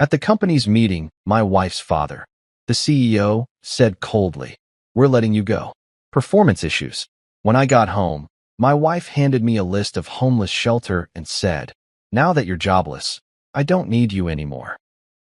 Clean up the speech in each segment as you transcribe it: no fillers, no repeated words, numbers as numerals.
At the company's meeting, my wife's father, the CEO, said coldly, "We're letting you go. Performance issues." When I got home, my wife handed me a list of homeless shelter and said, "Now that you're jobless, I don't need you anymore."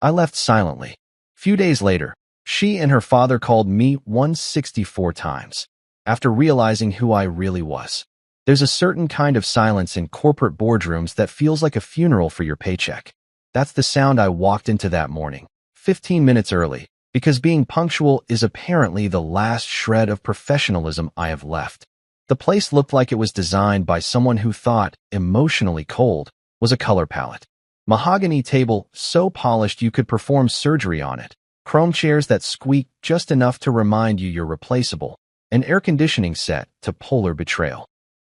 I left silently. Few days later, she and her father called me 164 times. After realizing who I really was, there's a certain kind of silence in corporate boardrooms that feels like a funeral for your paycheck. That's the sound I walked into that morning, 15 minutes early, because being punctual is apparently the last shred of professionalism I have left. The place looked like it was designed by someone who thought emotionally cold was a color palette. Mahogany table so polished you could perform surgery on it. Chrome chairs that squeak just enough to remind you you're replaceable. An air conditioning set to polar betrayal.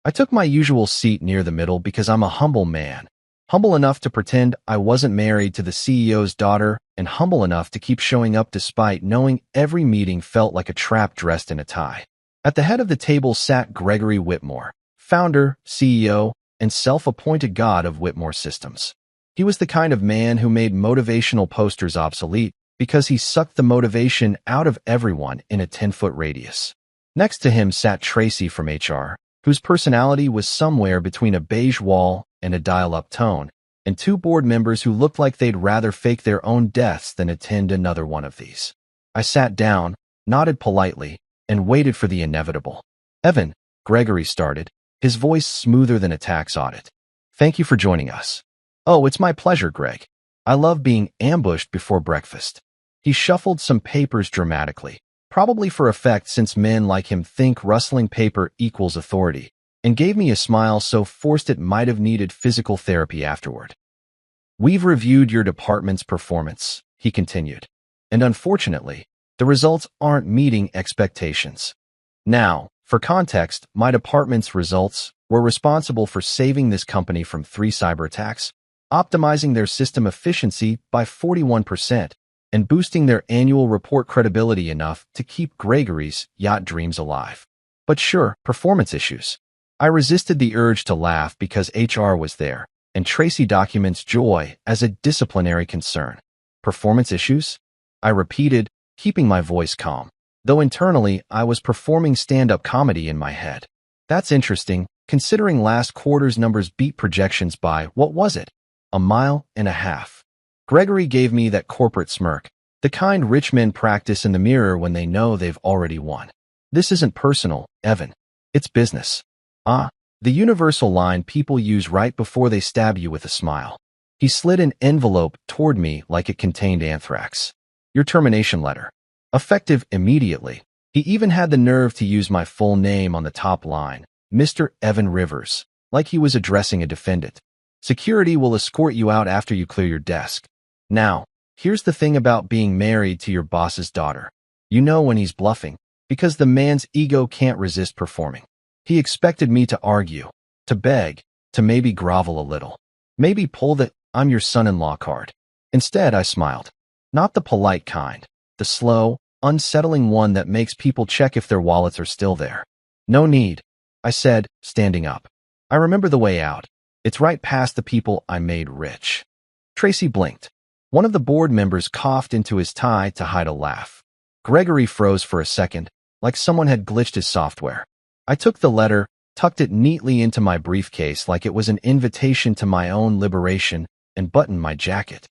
I took my usual seat near the middle because I'm a humble man. Humble enough to pretend I wasn't married to the CEO's daughter, and humble enough to keep showing up despite knowing every meeting felt like a trap dressed in a tie. At the head of the table sat Gregory Whitmore, founder, CEO, and self-appointed god of Whitmore Systems. He was the kind of man who made motivational posters obsolete because he sucked the motivation out of everyone in a 10-foot radius. Next to him sat Tracy from HR, whose personality was somewhere between a beige wall and a dial-up tone, and two board members who looked like they'd rather fake their own deaths than attend another one of these. I sat down, nodded politely, and waited for the inevitable. "Evan," Gregory started, his voice smoother than a tax audit. "Thank you for joining us." "Oh, it's my pleasure, Greg. I love being ambushed before breakfast." He shuffled some papers dramatically, probably for effect since men like him think rustling paper equals authority, and gave me a smile so forced it might have needed physical therapy afterward. "We've reviewed your department's performance," he continued, "and unfortunately, the results aren't meeting expectations. Now, for context, my department's results were responsible for saving this company from 3 cyber attacks, optimizing their system efficiency by 41%, and boosting their annual report credibility enough to keep Gregory's yacht dreams alive. But sure, performance issues. I resisted the urge to laugh because HR was there, and Tracy documents joy as a disciplinary concern. Performance issues? I repeated, keeping my voice calm, though internally I was performing stand-up comedy in my head. That's interesting, considering last quarter's numbers beat projections by, what was it? 1.5 miles. Gregory gave me that corporate smirk, the kind rich men practice in the mirror when they know they've already won. "This isn't personal, Evan. It's business." The universal line people use right before they stab you with a smile. He slid an envelope toward me like it contained anthrax. "Your termination letter. Effective immediately." He even had the nerve to use my full name on the top line, Mr. Evan Rivers, like he was addressing a defendant. "Security will escort you out after you clear your desk." Now, here's the thing about being married to your boss's daughter. You know when he's bluffing, because the man's ego can't resist performing. He expected me to argue, to beg, to maybe grovel a little, maybe pull the "I'm your son-in-law" card. Instead, I smiled. Not the polite kind, the slow, unsettling one that makes people check if their wallets are still there. "No need," I said, standing up. "I remember the way out. It's right past the people I made rich." Tracy blinked. One of the board members coughed into his tie to hide a laugh. Gregory froze for a second, like someone had glitched his software. I took the letter, tucked it neatly into my briefcase like it was an invitation to my own liberation, and buttoned my jacket.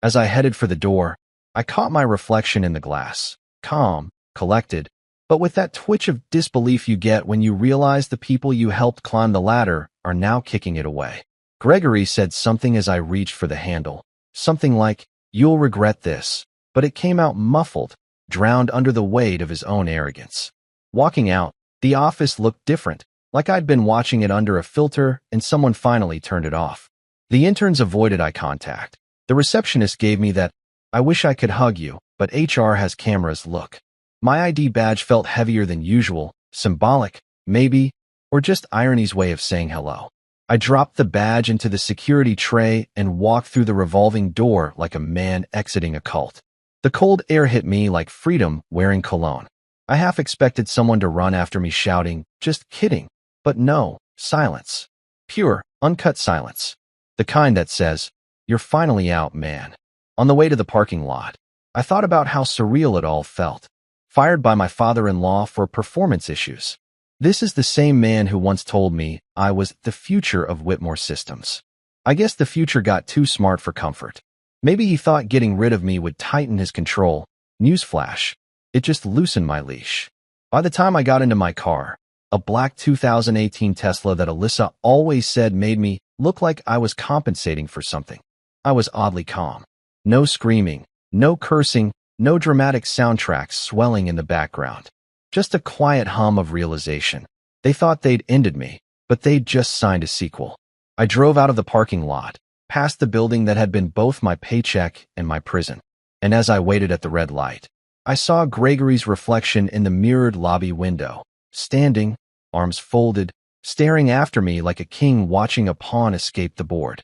As I headed for the door, I caught my reflection in the glass, calm, collected, but with that twitch of disbelief you get when you realize the people you helped climb the ladder are now kicking it away. Gregory said something as I reached for the handle, something like, "You'll regret this," but it came out muffled, drowned under the weight of his own arrogance. Walking out, the office looked different, like I'd been watching it under a filter and someone finally turned it off. The interns avoided eye contact. The receptionist gave me that, "I wish I could hug you, but HR has cameras" look. My ID badge felt heavier than usual, symbolic, maybe, or just irony's way of saying hello. I dropped the badge into the security tray and walked through the revolving door like a man exiting a cult. The cold air hit me like freedom wearing cologne. I half expected someone to run after me shouting, "Just kidding." But no, silence. Pure, uncut silence. The kind that says, "You're finally out, man." On the way to the parking lot, I thought about how surreal it all felt. Fired by my father-in-law for performance issues. This is the same man who once told me I was the future of Whitmore Systems. I guess the future got too smart for comfort. Maybe he thought getting rid of me would tighten his control. Newsflash. It just loosened my leash. By the time I got into my car, a black 2018 Tesla that Alyssa always said made me look like I was compensating for something, I was oddly calm. No screaming, no cursing, no dramatic soundtracks swelling in the background. Just a quiet hum of realization. They thought they'd ended me, but they'd just signed a sequel. I drove out of the parking lot, past the building that had been both my paycheck and my prison. And as I waited at the red light, I saw Gregory's reflection in the mirrored lobby window, standing, arms folded, staring after me like a king watching a pawn escape the board.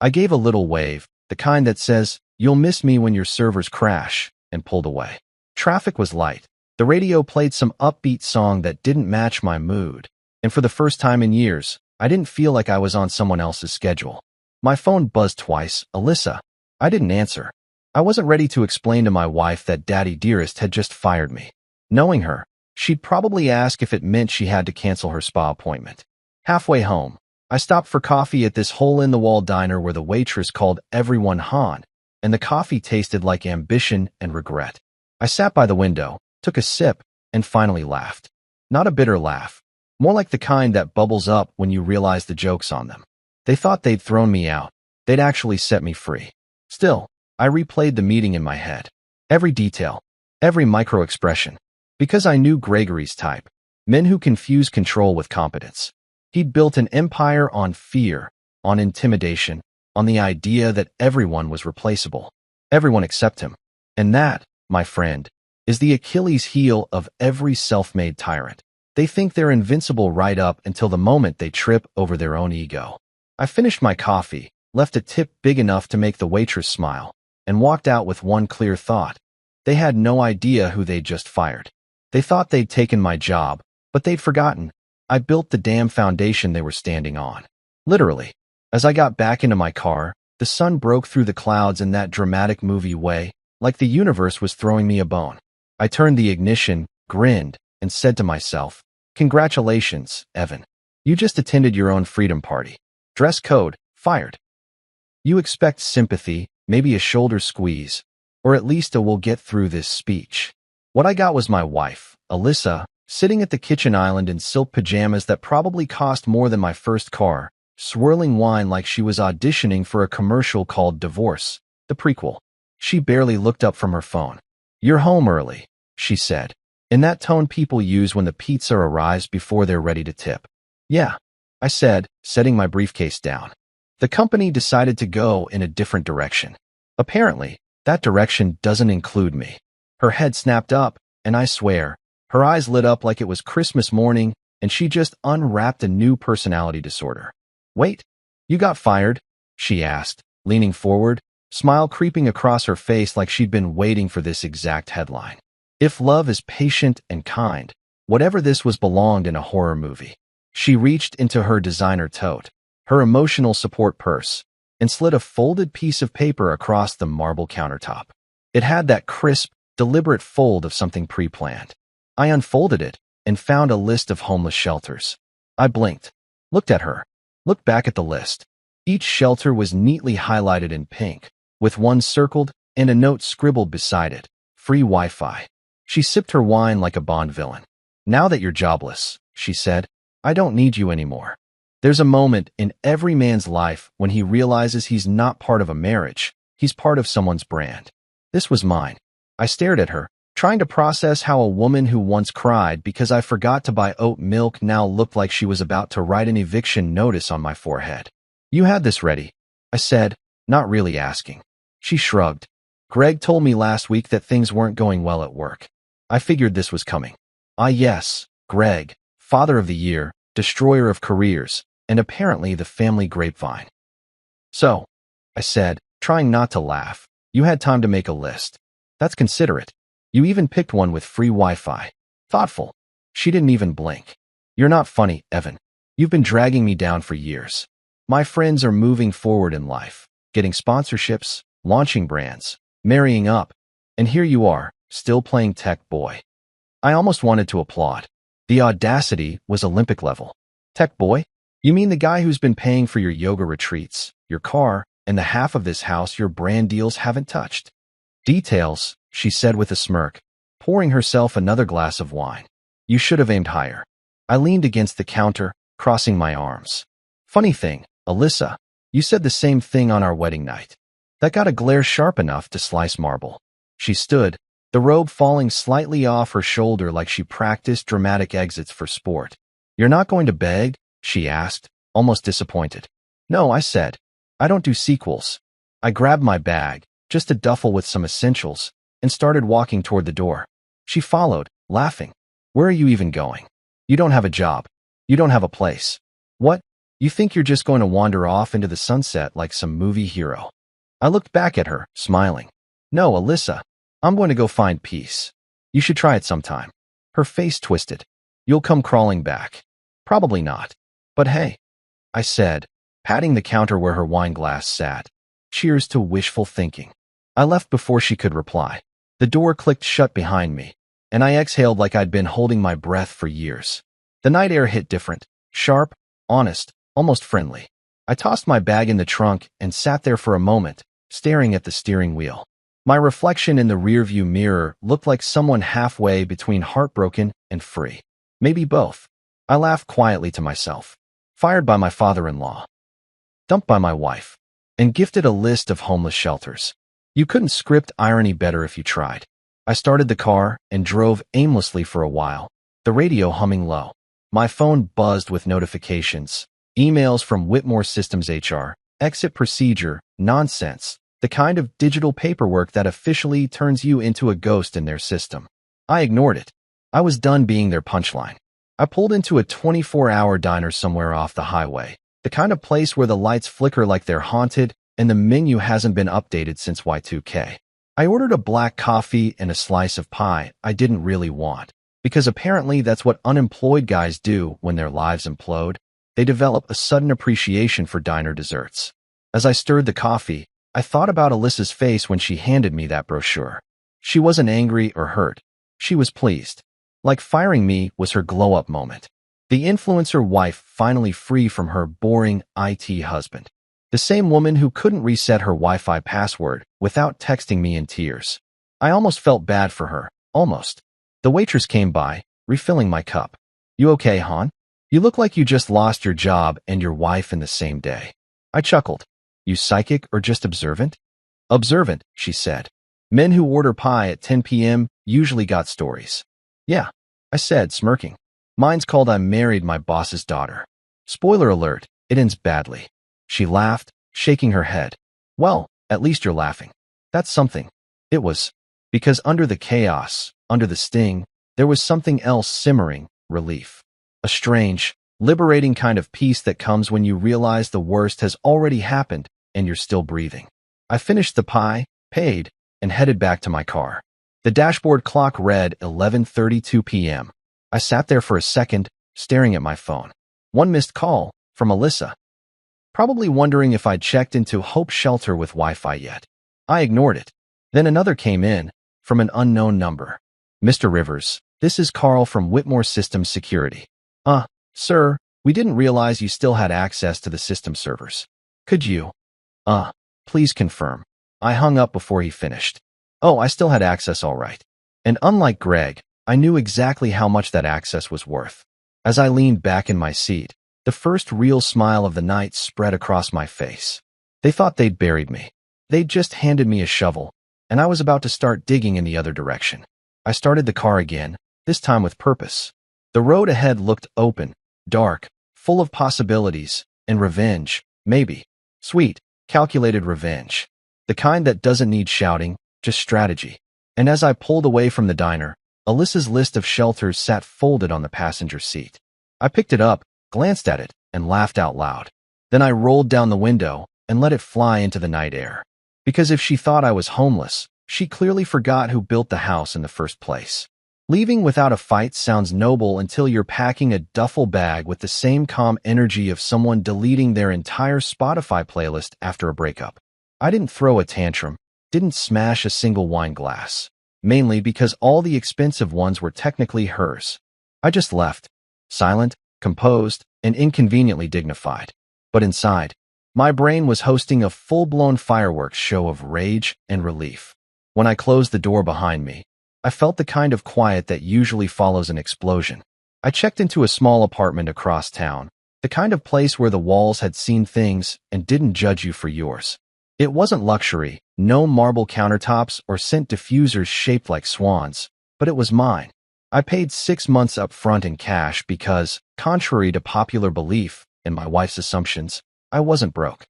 I gave a little wave, the kind that says, "You'll miss me when your servers crash," and pulled away. Traffic was light. The radio played some upbeat song that didn't match my mood, and for the first time in years, I didn't feel like I was on someone else's schedule. My phone buzzed twice. Alyssa. I didn't answer. I wasn't ready to explain to my wife that Daddy Dearest had just fired me. Knowing her, she'd probably ask if it meant she had to cancel her spa appointment. Halfway home, I stopped for coffee at this hole-in-the-wall diner where the waitress called everyone Han, and the coffee tasted like ambition and regret. I sat by the window, took a sip, and finally laughed. Not a bitter laugh. More like the kind that bubbles up when you realize the joke's on them. They thought they'd thrown me out. They'd actually set me free. Still, I replayed the meeting in my head. Every detail, every micro-expression. Because I knew Gregory's type. Men who confuse control with competence. He'd built an empire on fear, on intimidation, on the idea that everyone was replaceable. Everyone except him. And that, my friend, is the Achilles heel of every self-made tyrant. They think they're invincible right up until the moment they trip over their own ego. I finished my coffee, left a tip big enough to make the waitress smile, and walked out with one clear thought. They had no idea who they'd just fired. They thought they'd taken my job, but they'd forgotten. I built the damn foundation they were standing on. Literally. As I got back into my car, the sun broke through the clouds in that dramatic movie way, like the universe was throwing me a bone. I turned the ignition, grinned, and said to myself, "Congratulations, Evan. You just attended your own freedom party. Dress code, fired." You expect sympathy, maybe a shoulder squeeze, or at least a "we'll get through this" speech. What I got was my wife, Alyssa, sitting at the kitchen island in silk pajamas that probably cost more than my first car, swirling wine like she was auditioning for a commercial called Divorce, the prequel. She barely looked up from her phone. "You're home early," she said, in that tone people use when the pizza arrives before they're ready to tip. "Yeah," I said, setting my briefcase down. The company decided to go in a different direction. Apparently, that direction doesn't include me. Her head snapped up, and I swear, her eyes lit up like it was Christmas morning, and she just unwrapped a new personality disorder. "Wait, you got fired?" she asked, leaning forward, smile creeping across her face like she'd been waiting for this exact headline. If love is patient and kind, whatever this was belonged in a horror movie. She reached into her designer tote, her emotional support purse, and slid a folded piece of paper across the marble countertop. It had that crisp, deliberate fold of something pre-planned. I unfolded it and found a list of homeless shelters. I blinked, looked at her, looked back at the list. Each shelter was neatly highlighted in pink, with one circled and a note scribbled beside it, "Free Wi-Fi." She sipped her wine like a Bond villain. "Now that you're jobless," she said, "I don't need you anymore." There's a moment in every man's life when he realizes he's not part of a marriage, he's part of someone's brand. This was mine. I stared at her, trying to process how a woman who once cried because I forgot to buy oat milk now looked like she was about to write an eviction notice on my forehead. "You had this ready," I said, not really asking. She shrugged. "Greg told me last week that things weren't going well at work. I figured this was coming." Ah yes, Greg, father of the year, destroyer of careers, and apparently the family grapevine. "So," I said, trying not to laugh, "you had time to make a list. That's considerate. You even picked one with free Wi-Fi. Thoughtful." She didn't even blink. "You're not funny, Evan. You've been dragging me down for years. My friends are moving forward in life, getting sponsorships, launching brands, marrying up, and here you are, still playing tech boy. I almost wanted to applaud. The audacity was Olympic level. Tech boy? You mean the guy who's been paying for your yoga retreats, your car, and the half of this house your brand deals haven't touched? Details, she said with a smirk, pouring herself another glass of wine. You should have aimed higher. I leaned against the counter, crossing my arms. Funny thing, Alyssa, you said the same thing on our wedding night. That got a glare sharp enough to slice marble. She stood, the robe falling slightly off her shoulder like she practiced dramatic exits for sport. You're not going to beg? She asked, almost disappointed. No, I said. I don't do sequels. I grabbed my bag, just a duffel with some essentials, and started walking toward the door. She followed, laughing. Where are you even going? You don't have a job. You don't have a place. What? You think you're just going to wander off into the sunset like some movie hero? I looked back at her, smiling. No, Alyssa. I'm going to go find peace. You should try it sometime. Her face twisted. You'll come crawling back. Probably not. But hey, I said, patting the counter where her wine glass sat. Cheers to wishful thinking. I left before she could reply. The door clicked shut behind me, and I exhaled like I'd been holding my breath for years. The night air hit different, sharp, honest, almost friendly. I tossed my bag in the trunk and sat there for a moment, staring at the steering wheel. My reflection in the rearview mirror looked like someone halfway between heartbroken and free. Maybe both. I laughed quietly to myself. Fired by my father-in-law. Dumped by my wife. And gifted a list of homeless shelters. You couldn't script irony better if you tried. I started the car and drove aimlessly for a while, the radio humming low. My phone buzzed with notifications. Emails from Whitmore Systems HR, exit procedure, nonsense. The kind of digital paperwork that officially turns you into a ghost in their system. I ignored it. I was done being their punchline. I pulled into a 24-hour diner somewhere off the highway, the kind of place where the lights flicker like they're haunted and the menu hasn't been updated since Y2K. I ordered a black coffee and a slice of pie I didn't really want, because apparently that's what unemployed guys do when their lives implode. They develop a sudden appreciation for diner desserts. As I stirred the coffee, I thought about Alyssa's face when she handed me that brochure. She wasn't angry or hurt. She was pleased. Like firing me was her glow-up moment. The influencer wife finally free from her boring IT husband. The same woman who couldn't reset her Wi-Fi password without texting me in tears. I almost felt bad for her. Almost. The waitress came by, refilling my cup. You okay, hon? You look like you just lost your job and your wife in the same day. I chuckled. You psychic or just observant? Observant, she said. Men who order pie at 10 p.m. usually got stories. Yeah, I said, smirking. Mine's called I Married My Boss's Daughter. Spoiler alert, it ends badly. She laughed, shaking her head. Well, at least you're laughing. That's something. It was. Because under the chaos, under the sting, there was something else simmering, relief. A strange, liberating kind of peace that comes when you realize the worst has already happened and you're still breathing. I finished the pie, paid, and headed back to my car. The dashboard clock read 11:32 p.m. I sat there for a second, staring at my phone. One missed call, from Alyssa. Probably wondering if I'd checked into Hope Shelter with Wi-Fi yet. I ignored it. Then another came in, from an unknown number. Mr. Rivers, this is Carl from Whitmore Systems Security. Sir, we didn't realize you still had access to the system servers. Could you? Please confirm. I hung up before he finished. Oh, I still had access all right. And unlike Greg, I knew exactly how much that access was worth. As I leaned back in my seat, the first real smile of the night spread across my face. They thought they'd buried me. They'd just handed me a shovel, and I was about to start digging in the other direction. I started the car again, this time with purpose. The road ahead looked open, dark, full of possibilities, and revenge, maybe. Sweet, calculated revenge. The kind that doesn't need shouting, just strategy. And as I pulled away from the diner, Alyssa's list of shelters sat folded on the passenger seat. I picked it up, glanced at it, and laughed out loud. Then I rolled down the window and let it fly into the night air. Because if she thought I was homeless, she clearly forgot who built the house in the first place. Leaving without a fight sounds noble until you're packing a duffel bag with the same calm energy of someone deleting their entire Spotify playlist after a breakup. I didn't throw a tantrum, didn't smash a single wine glass, mainly because all the expensive ones were technically hers. I just left, silent, composed, and inconveniently dignified. But inside, my brain was hosting a full-blown fireworks show of rage and relief. When I closed the door behind me, I felt the kind of quiet that usually follows an explosion. I checked into a small apartment across town, the kind of place where the walls had seen things and didn't judge you for yours. It wasn't luxury, no marble countertops or scent diffusers shaped like swans, but it was mine. I paid 6 months up front in cash because, contrary to popular belief and my wife's assumptions, I wasn't broke.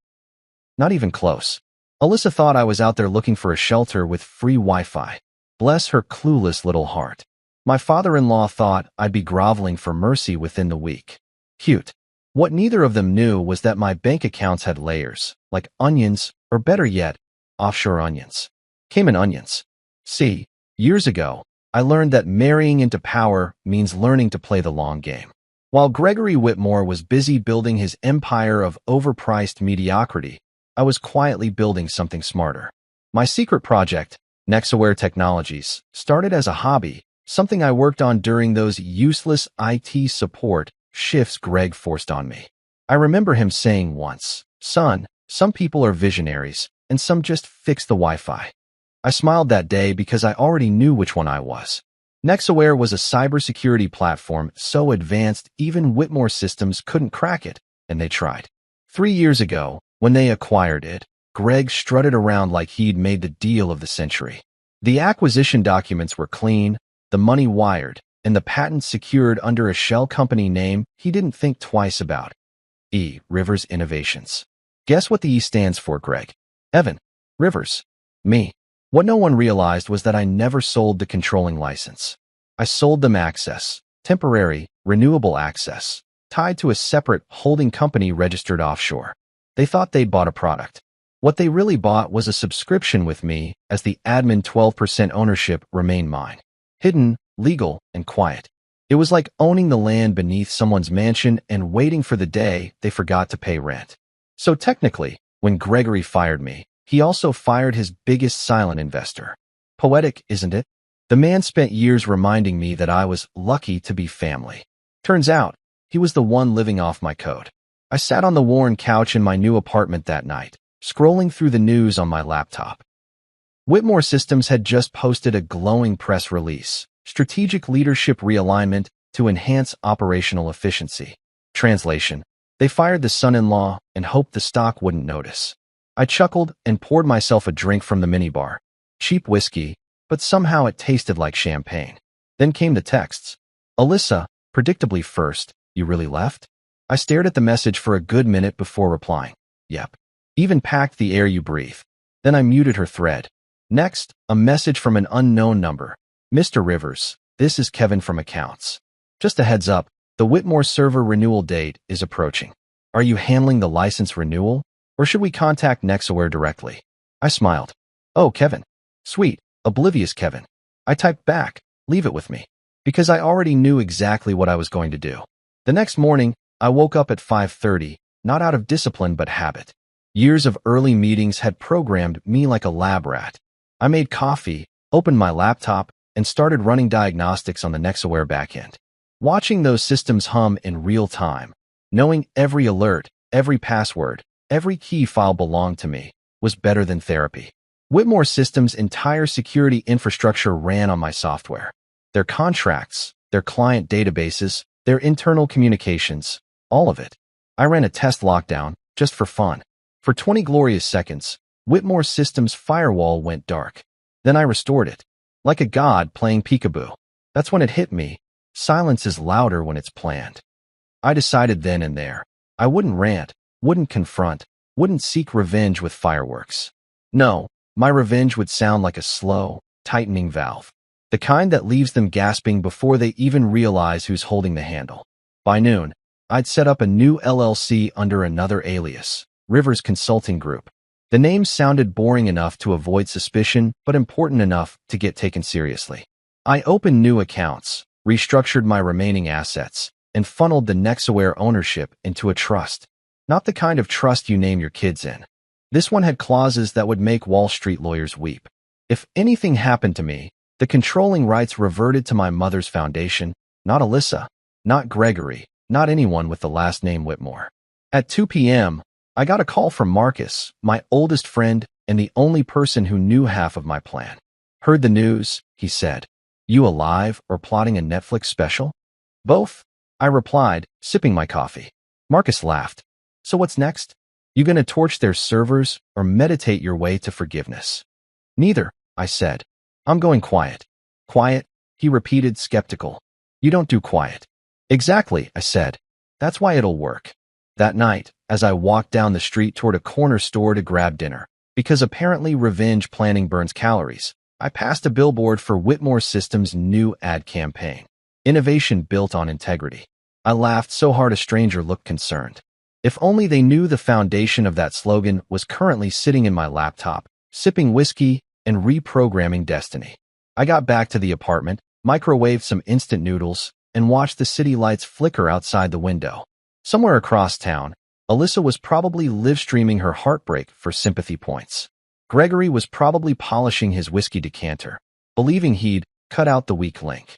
Not even close. Alyssa thought I was out there looking for a shelter with free Wi-Fi. Bless her clueless little heart. My father-in-law thought I'd be groveling for mercy within the week. Cute. What neither of them knew was that my bank accounts had layers, like onions, or better yet, offshore onions. Cayman onions. See, years ago, I learned that marrying into power means learning to play the long game. While Gregory Whitmore was busy building his empire of overpriced mediocrity, I was quietly building something smarter. My secret project, Nexaware Technologies, started as a hobby, something I worked on during those useless IT support shifts Greg forced on me. I remember him saying once, "Son, some people are visionaries, and some just fix the Wi-Fi." I smiled that day because I already knew which one I was. Nexaware was a cybersecurity platform so advanced even Whitmore Systems couldn't crack it, and they tried. 3 years ago, when they acquired it, Greg strutted around like he'd made the deal of the century. The acquisition documents were clean, the money wired, and the patents secured under a shell company name he didn't think twice about. Rivers Innovations. Guess what the E stands for, Greg? Evan. Rivers. Me. What no one realized was that I never sold the controlling license. I sold them access, temporary, renewable access, tied to a separate holding company registered offshore. They thought they'd bought a product. What they really bought was a subscription with me, as the admin 12% ownership remained mine. Hidden, legal, and quiet. It was like owning the land beneath someone's mansion and waiting for the day they forgot to pay rent. So technically, when Gregory fired me, he also fired his biggest silent investor. Poetic, isn't it? The man spent years reminding me that I was lucky to be family. Turns out, he was the one living off my code. I sat on the worn couch in my new apartment that night, scrolling through the news on my laptop. Whitmore Systems had just posted a glowing press release, strategic leadership realignment to enhance operational efficiency. Translation: they fired the son-in-law and hoped the stock wouldn't notice. I chuckled and poured myself a drink from the minibar. Cheap whiskey, but somehow it tasted like champagne. Then came the texts. Alyssa, predictably first, "You really left?" I stared at the message for a good minute before replying. "Yep. Even packed the air you breathe." Then I muted her thread. Next, a message from an unknown number. "Mr. Rivers, this is Kevin from Accounts. Just a heads up, the Whitmore server renewal date is approaching. Are you handling the license renewal, or should we contact Nexaware directly?" I smiled. "Oh, Kevin. Sweet, oblivious Kevin." I typed back, "Leave it with me," because I already knew exactly what I was going to do. The next morning, I woke up at 5:30, not out of discipline but habit. Years of early meetings had programmed me like a lab rat. I made coffee, opened my laptop, and started running diagnostics on the Nexaware backend. Watching those systems hum in real time, knowing every alert, every password, every key file belonged to me, was better than therapy. Whitmore Systems' entire security infrastructure ran on my software. Their contracts, their client databases, their internal communications, all of it. I ran a test lockdown, just for fun. For 20 glorious seconds, Whitmore Systems' firewall went dark. Then I restored it. Like a god playing peekaboo. That's when it hit me. Silence is louder when it's planned. I decided then and there. I wouldn't rant, wouldn't confront, wouldn't seek revenge with fireworks. No, my revenge would sound like a slow, tightening valve. The kind that leaves them gasping before they even realize who's holding the handle. By noon, I'd set up a new LLC under another alias, Rivers Consulting Group. The name sounded boring enough to avoid suspicion, but important enough to get taken seriously. I opened new accounts, restructured my remaining assets, and funneled the Nexaware ownership into a trust. Not the kind of trust you name your kids in. This one had clauses that would make Wall Street lawyers weep. If anything happened to me, the controlling rights reverted to my mother's foundation, not Alyssa, not Gregory, not anyone with the last name Whitmore. At 2 p.m., I got a call from Marcus, my oldest friend and the only person who knew half of my plan. Heard the news, he said. You alive or plotting a Netflix special? Both, I replied, sipping my coffee. Marcus laughed. So what's next? You gonna torch their servers or meditate your way to forgiveness? Neither, I said. I'm going quiet. Quiet, he repeated, skeptical. You don't do quiet. Exactly, I said. That's why it'll work. That night, as I walked down the street toward a corner store to grab dinner, because apparently revenge planning burns calories, I passed a billboard for Whitmore Systems' new ad campaign. Innovation built on integrity. I laughed so hard a stranger looked concerned. If only they knew the foundation of that slogan was currently sitting in my laptop, sipping whiskey and reprogramming destiny. I got back to the apartment, microwaved some instant noodles, and watched the city lights flicker outside the window. Somewhere across town, Alyssa was probably live-streaming her heartbreak for sympathy points. Gregory was probably polishing his whiskey decanter, believing he'd cut out the weak link.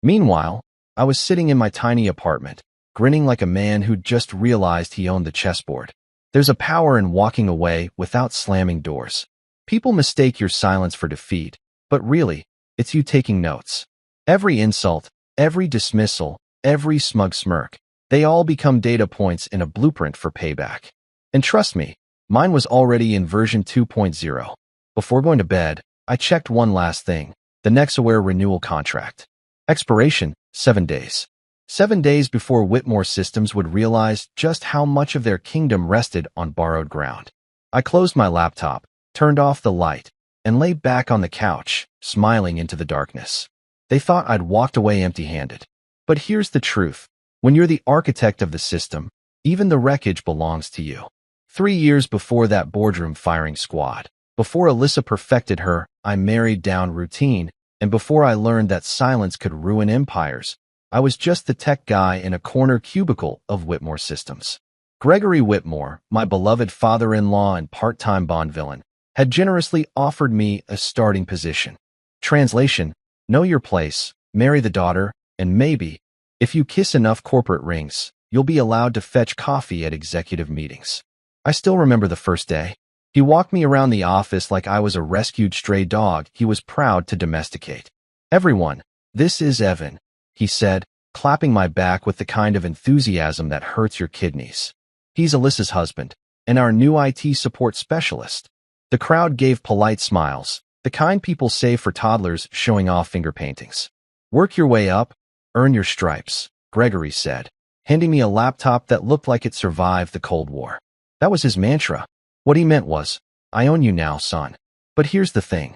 Meanwhile, I was sitting in my tiny apartment, grinning like a man who'd just realized he owned the chessboard. There's a power in walking away without slamming doors. People mistake your silence for defeat, but really, it's you taking notes. Every insult, every dismissal, every smug smirk, they all become data points in a blueprint for payback. And trust me, mine was already in version 2.0. Before going to bed, I checked one last thing, the Nexaware renewal contract. Expiration, 7 days. 7 days before Whitmore Systems would realize just how much of their kingdom rested on borrowed ground. I closed my laptop, turned off the light, and lay back on the couch, smiling into the darkness. They thought I'd walked away empty-handed. But here's the truth. When you're the architect of the system, even the wreckage belongs to you. 3 years before that boardroom firing squad, before Alyssa perfected her I married down routine, and before I learned that silence could ruin empires, I was just the tech guy in a corner cubicle of Whitmore Systems. Gregory Whitmore, my beloved father-in-law and part-time Bond villain, had generously offered me a starting position. Translation, know your place, marry the daughter, and maybe, if you kiss enough corporate rings, you'll be allowed to fetch coffee at executive meetings. I still remember the first day. He walked me around the office like I was a rescued stray dog he was proud to domesticate. Everyone, this is Evan, he said, clapping my back with the kind of enthusiasm that hurts your kidneys. He's Alyssa's husband, and our new IT support specialist. The crowd gave polite smiles, the kind people save for toddlers showing off finger paintings. Work your way up, earn your stripes, Gregory said, handing me a laptop that looked like it survived the Cold War. That was his mantra. What he meant was, I own you now, son. But here's the thing.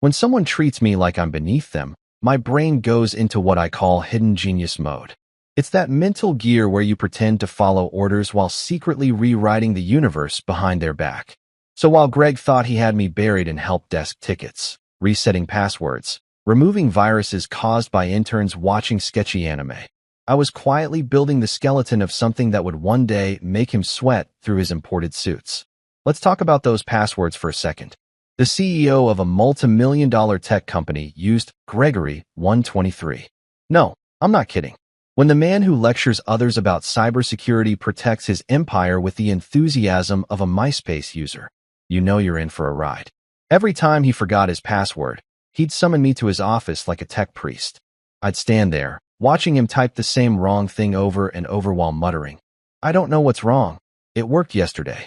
When someone treats me like I'm beneath them, my brain goes into what I call hidden genius mode. It's that mental gear where you pretend to follow orders while secretly rewriting the universe behind their back. So while Greg thought he had me buried in help desk tickets, resetting passwords, removing viruses caused by interns watching sketchy anime, I was quietly building the skeleton of something that would one day make him sweat through his imported suits. Let's talk about those passwords for a second. The CEO of a multi-million-dollar tech company used Gregory 123. No, I'm not kidding. When the man who lectures others about cybersecurity protects his empire with the enthusiasm of a MySpace user, you know you're in for a ride. Every time he forgot his password, he'd summon me to his office like a tech priest. I'd stand there, watching him type the same wrong thing over and over while muttering, I don't know what's wrong. It worked yesterday.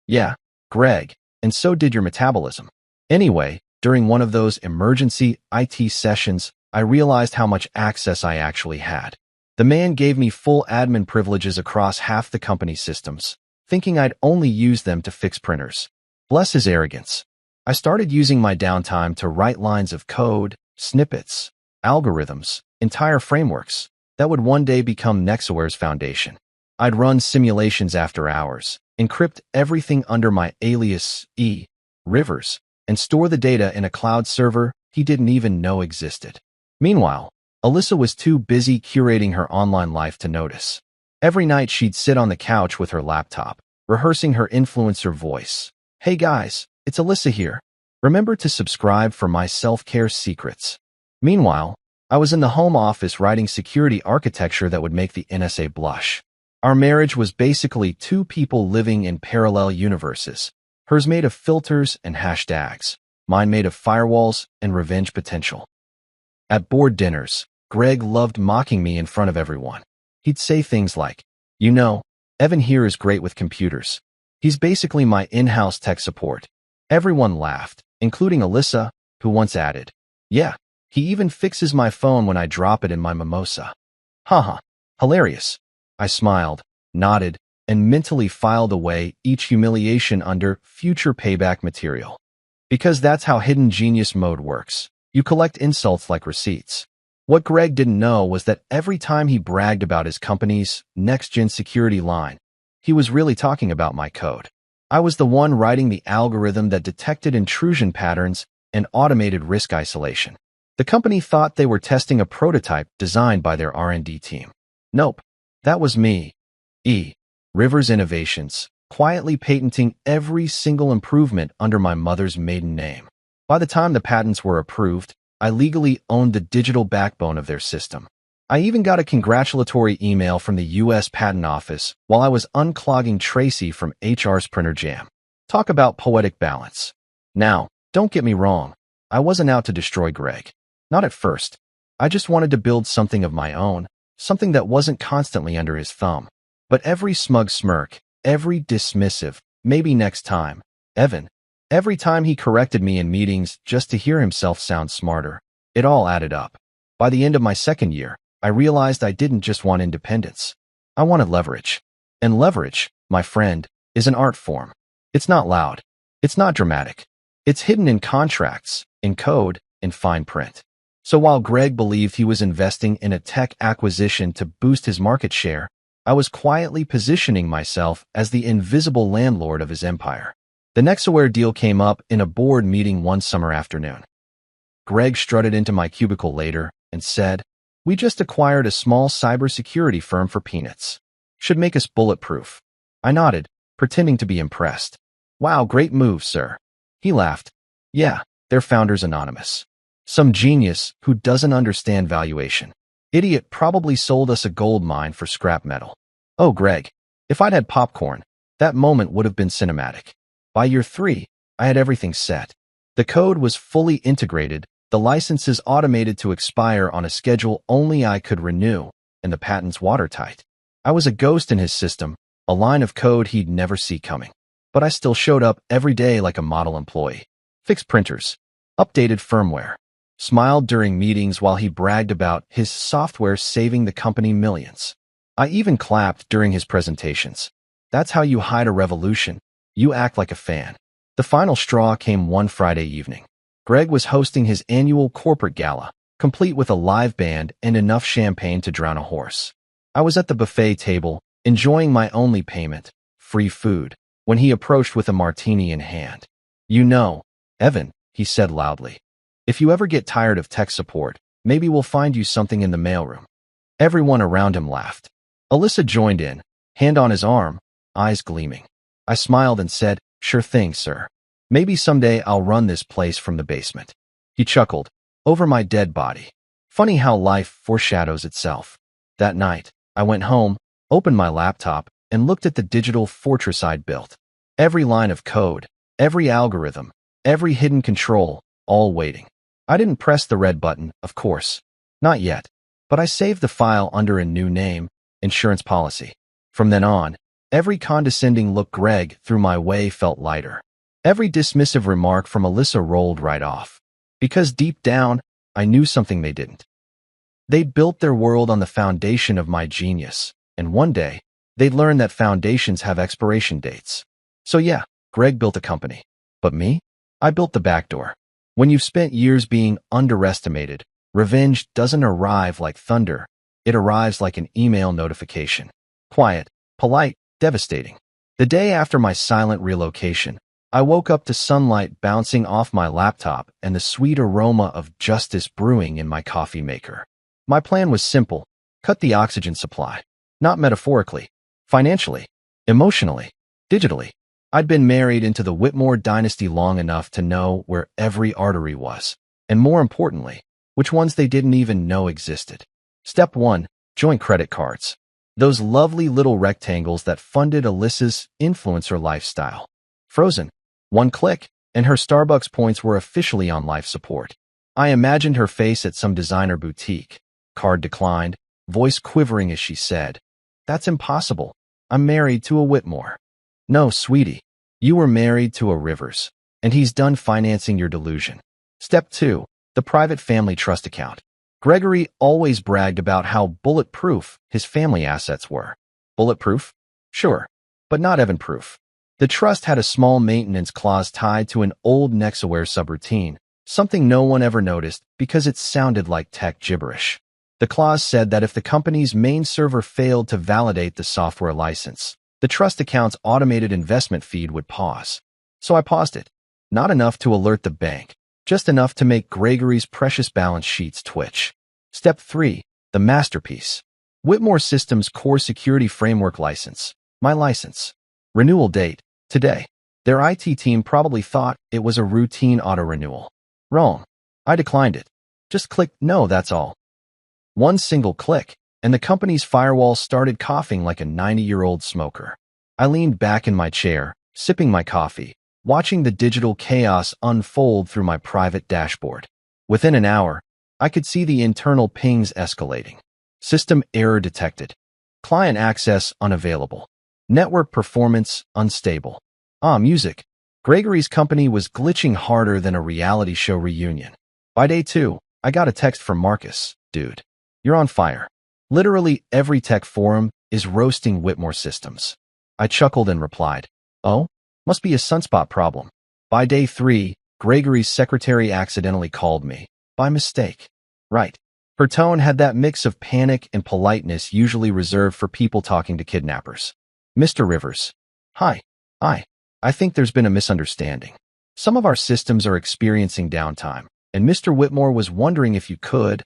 Yeah, Greg, and so did your metabolism. Anyway, during one of those emergency IT sessions, I realized how much access I actually had. The man gave me full admin privileges across half the company's systems, thinking I'd only use them to fix printers. Bless his arrogance. I started using my downtime to write lines of code, snippets, algorithms, entire frameworks that would one day become Nexaware's foundation. I'd run simulations after hours, encrypt everything under my alias Rivers, and store the data in a cloud server he didn't even know existed. Meanwhile, Alyssa was too busy curating her online life to notice. Every night she'd sit on the couch with her laptop, rehearsing her influencer voice. Hey guys, it's Alyssa here. Remember to subscribe for my self-care secrets. Meanwhile, I was in the home office writing security architecture that would make the NSA blush. Our marriage was basically two people living in parallel universes. Hers made of filters and hashtags. Mine made of firewalls and revenge potential. At board dinners, Greg loved mocking me in front of everyone. He'd say things like, "You know, Evan here is great with computers. He's basically my in-house tech support." Everyone laughed, including Alyssa, who once added, "Yeah, he even fixes my phone when I drop it in my mimosa." Haha, hilarious. I smiled, nodded, and mentally filed away each humiliation under future payback material. Because that's how hidden genius mode works. You collect insults like receipts. What Greg didn't know was that every time he bragged about his company's next-gen security line, he was really talking about my code. I was the one writing the algorithm that detected intrusion patterns and automated risk isolation. The company thought they were testing a prototype designed by their R&D team. Nope, that was me. Rivers Innovations, quietly patenting every single improvement under my mother's maiden name. By the time the patents were approved, I legally owned the digital backbone of their system. I even got a congratulatory email from the U.S. Patent Office while I was unclogging Tracy from HR's printer jam. Talk about poetic balance. Now, don't get me wrong. I wasn't out to destroy Greg. Not at first. I just wanted to build something of my own, something that wasn't constantly under his thumb. But every smug smirk, every dismissive, maybe next time, Evan, every time he corrected me in meetings just to hear himself sound smarter, it all added up. By the end of my second year, I realized I didn't just want independence. I wanted leverage. And leverage, my friend, is an art form. It's not loud. It's not dramatic. It's hidden in contracts, in code, in fine print. So while Greg believed he was investing in a tech acquisition to boost his market share, I was quietly positioning myself as the invisible landlord of his empire. The Nexaware deal came up in a board meeting one summer afternoon. Greg strutted into my cubicle later and said, "We just acquired a small cybersecurity firm for peanuts. Should make us bulletproof." I nodded, pretending to be impressed. "Wow, great move, sir." He laughed. "Yeah, they're founders anonymous. Some genius who doesn't understand valuation. Idiot probably sold us a gold mine for scrap metal." Oh, Greg, if I'd had popcorn, that moment would have been cinematic. By year 3, I had everything set. The code was fully integrated, the licenses automated to expire on a schedule only I could renew, and the patents watertight. I was a ghost in his system, a line of code he'd never see coming. But I still showed up every day like a model employee. Fixed printers, updated firmware, smiled during meetings while he bragged about his software saving the company millions. I even clapped during his presentations. That's how you hide a revolution. You act like a fan. The final straw came one Friday evening. Greg was hosting his annual corporate gala, complete with a live band and enough champagne to drown a horse. I was at the buffet table, enjoying my only payment, free food, when he approached with a martini in hand. "You know, Evan," he said loudly, "if you ever get tired of tech support, maybe we'll find you something in the mailroom." Everyone around him laughed. Alyssa joined in, hand on his arm, eyes gleaming. I smiled and said, "Sure thing, sir. Maybe someday I'll run this place from the basement." He chuckled, "Over my dead body." Funny how life foreshadows itself. That night, I went home, opened my laptop, and looked at the digital fortress I'd built. Every line of code, every algorithm, every hidden control, all waiting. I didn't press the red button, of course. Not yet. But I saved the file under a new name, insurance policy. From then on, every condescending look Greg threw my way felt lighter. Every dismissive remark from Alyssa rolled right off. Because deep down, I knew something they didn't. They'd built their world on the foundation of my genius, and one day, they'd learn that foundations have expiration dates. So yeah, Greg built a company. But me? I built the backdoor. When you've spent years being underestimated, revenge doesn't arrive like thunder. It arrives like an email notification. Quiet, polite, devastating. The day after my silent relocation, I woke up to sunlight bouncing off my laptop and the sweet aroma of justice brewing in my coffee maker. My plan was simple: cut the oxygen supply. Not metaphorically, financially, emotionally. Digitally, I'd been married into the Whitmore dynasty long enough to know where every artery was, and more importantly, which ones they didn't even know existed. Step 1. Joint credit cards. Those lovely little rectangles that funded Alyssa's influencer lifestyle. Frozen. One click, and her Starbucks points were officially on life support. I imagined her face at some designer boutique. Card declined, voice quivering as she said, "That's impossible. I'm married to a Whitmore." "No, sweetie. You were married to a Rivers, and he's done financing your delusion." Step 2. The private family trust account. Gregory always bragged about how bulletproof his family assets were. Bulletproof? Sure, but not Evan-proof. The trust had a small maintenance clause tied to an old Nexaware subroutine, something no one ever noticed because it sounded like tech gibberish. The clause said that if the company's main server failed to validate the software license, the trust account's automated investment feed would pause. So I paused it. Not enough to alert the bank, just enough to make Gregory's precious balance sheets twitch. Step 3. The masterpiece. Whitmore Systems Core Security Framework License. My license. Renewal date. Today. Their IT team probably thought it was a routine auto-renewal. Wrong. I declined it. Just clicked no, that's all. One single click, and the company's firewall started coughing like a 90-year-old smoker. I leaned back in my chair, sipping my coffee, watching the digital chaos unfold through my private dashboard. Within an hour, I could see the internal pings escalating. System error detected. Client access unavailable. Network performance unstable. Music. Gregory's company was glitching harder than a reality show reunion. By day 2, I got a text from Marcus. "Dude, you're on fire. Literally every tech forum is roasting Whitmore Systems." I chuckled and replied, "Oh, must be a sunspot problem." By day 3, Gregory's secretary accidentally called me. By mistake. Right. Her tone had that mix of panic and politeness usually reserved for people talking to kidnappers. "Mr. Rivers. Hi. I think there's been a misunderstanding. Some of our systems are experiencing downtime, and Mr. Whitmore was wondering if you could,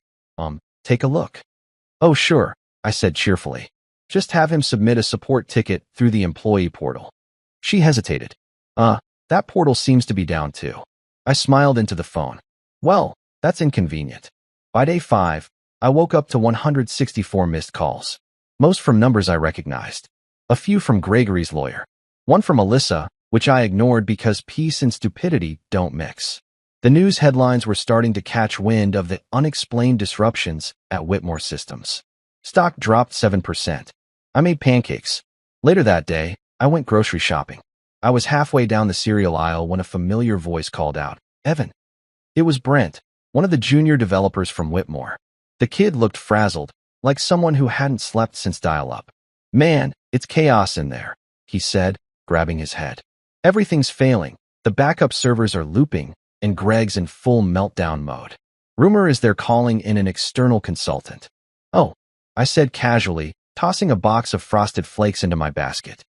take a look." "Oh, sure," I said cheerfully. "Just have him submit a support ticket through the employee portal." She hesitated. That portal seems to be down too." I smiled into the phone. "Well, that's inconvenient." By day 5, I woke up to 164 missed calls. Most from numbers I recognized. A few from Gregory's lawyer. One from Alyssa, which I ignored because peace and stupidity don't mix. The news headlines were starting to catch wind of the unexplained disruptions at Whitmore Systems. Stock dropped 7%. I made pancakes. Later that day, I went grocery shopping. I was halfway down the cereal aisle when a familiar voice called out, "Evan." It was Brent, one of the junior developers from Whitmore. The kid looked frazzled, like someone who hadn't slept since dial-up. "Man, it's chaos in there," he said, grabbing his head. "Everything's failing. The backup servers are looping, and Greg's in full meltdown mode. Rumor is they're calling in an external consultant." "Oh," I said casually, tossing a box of Frosted Flakes into my basket.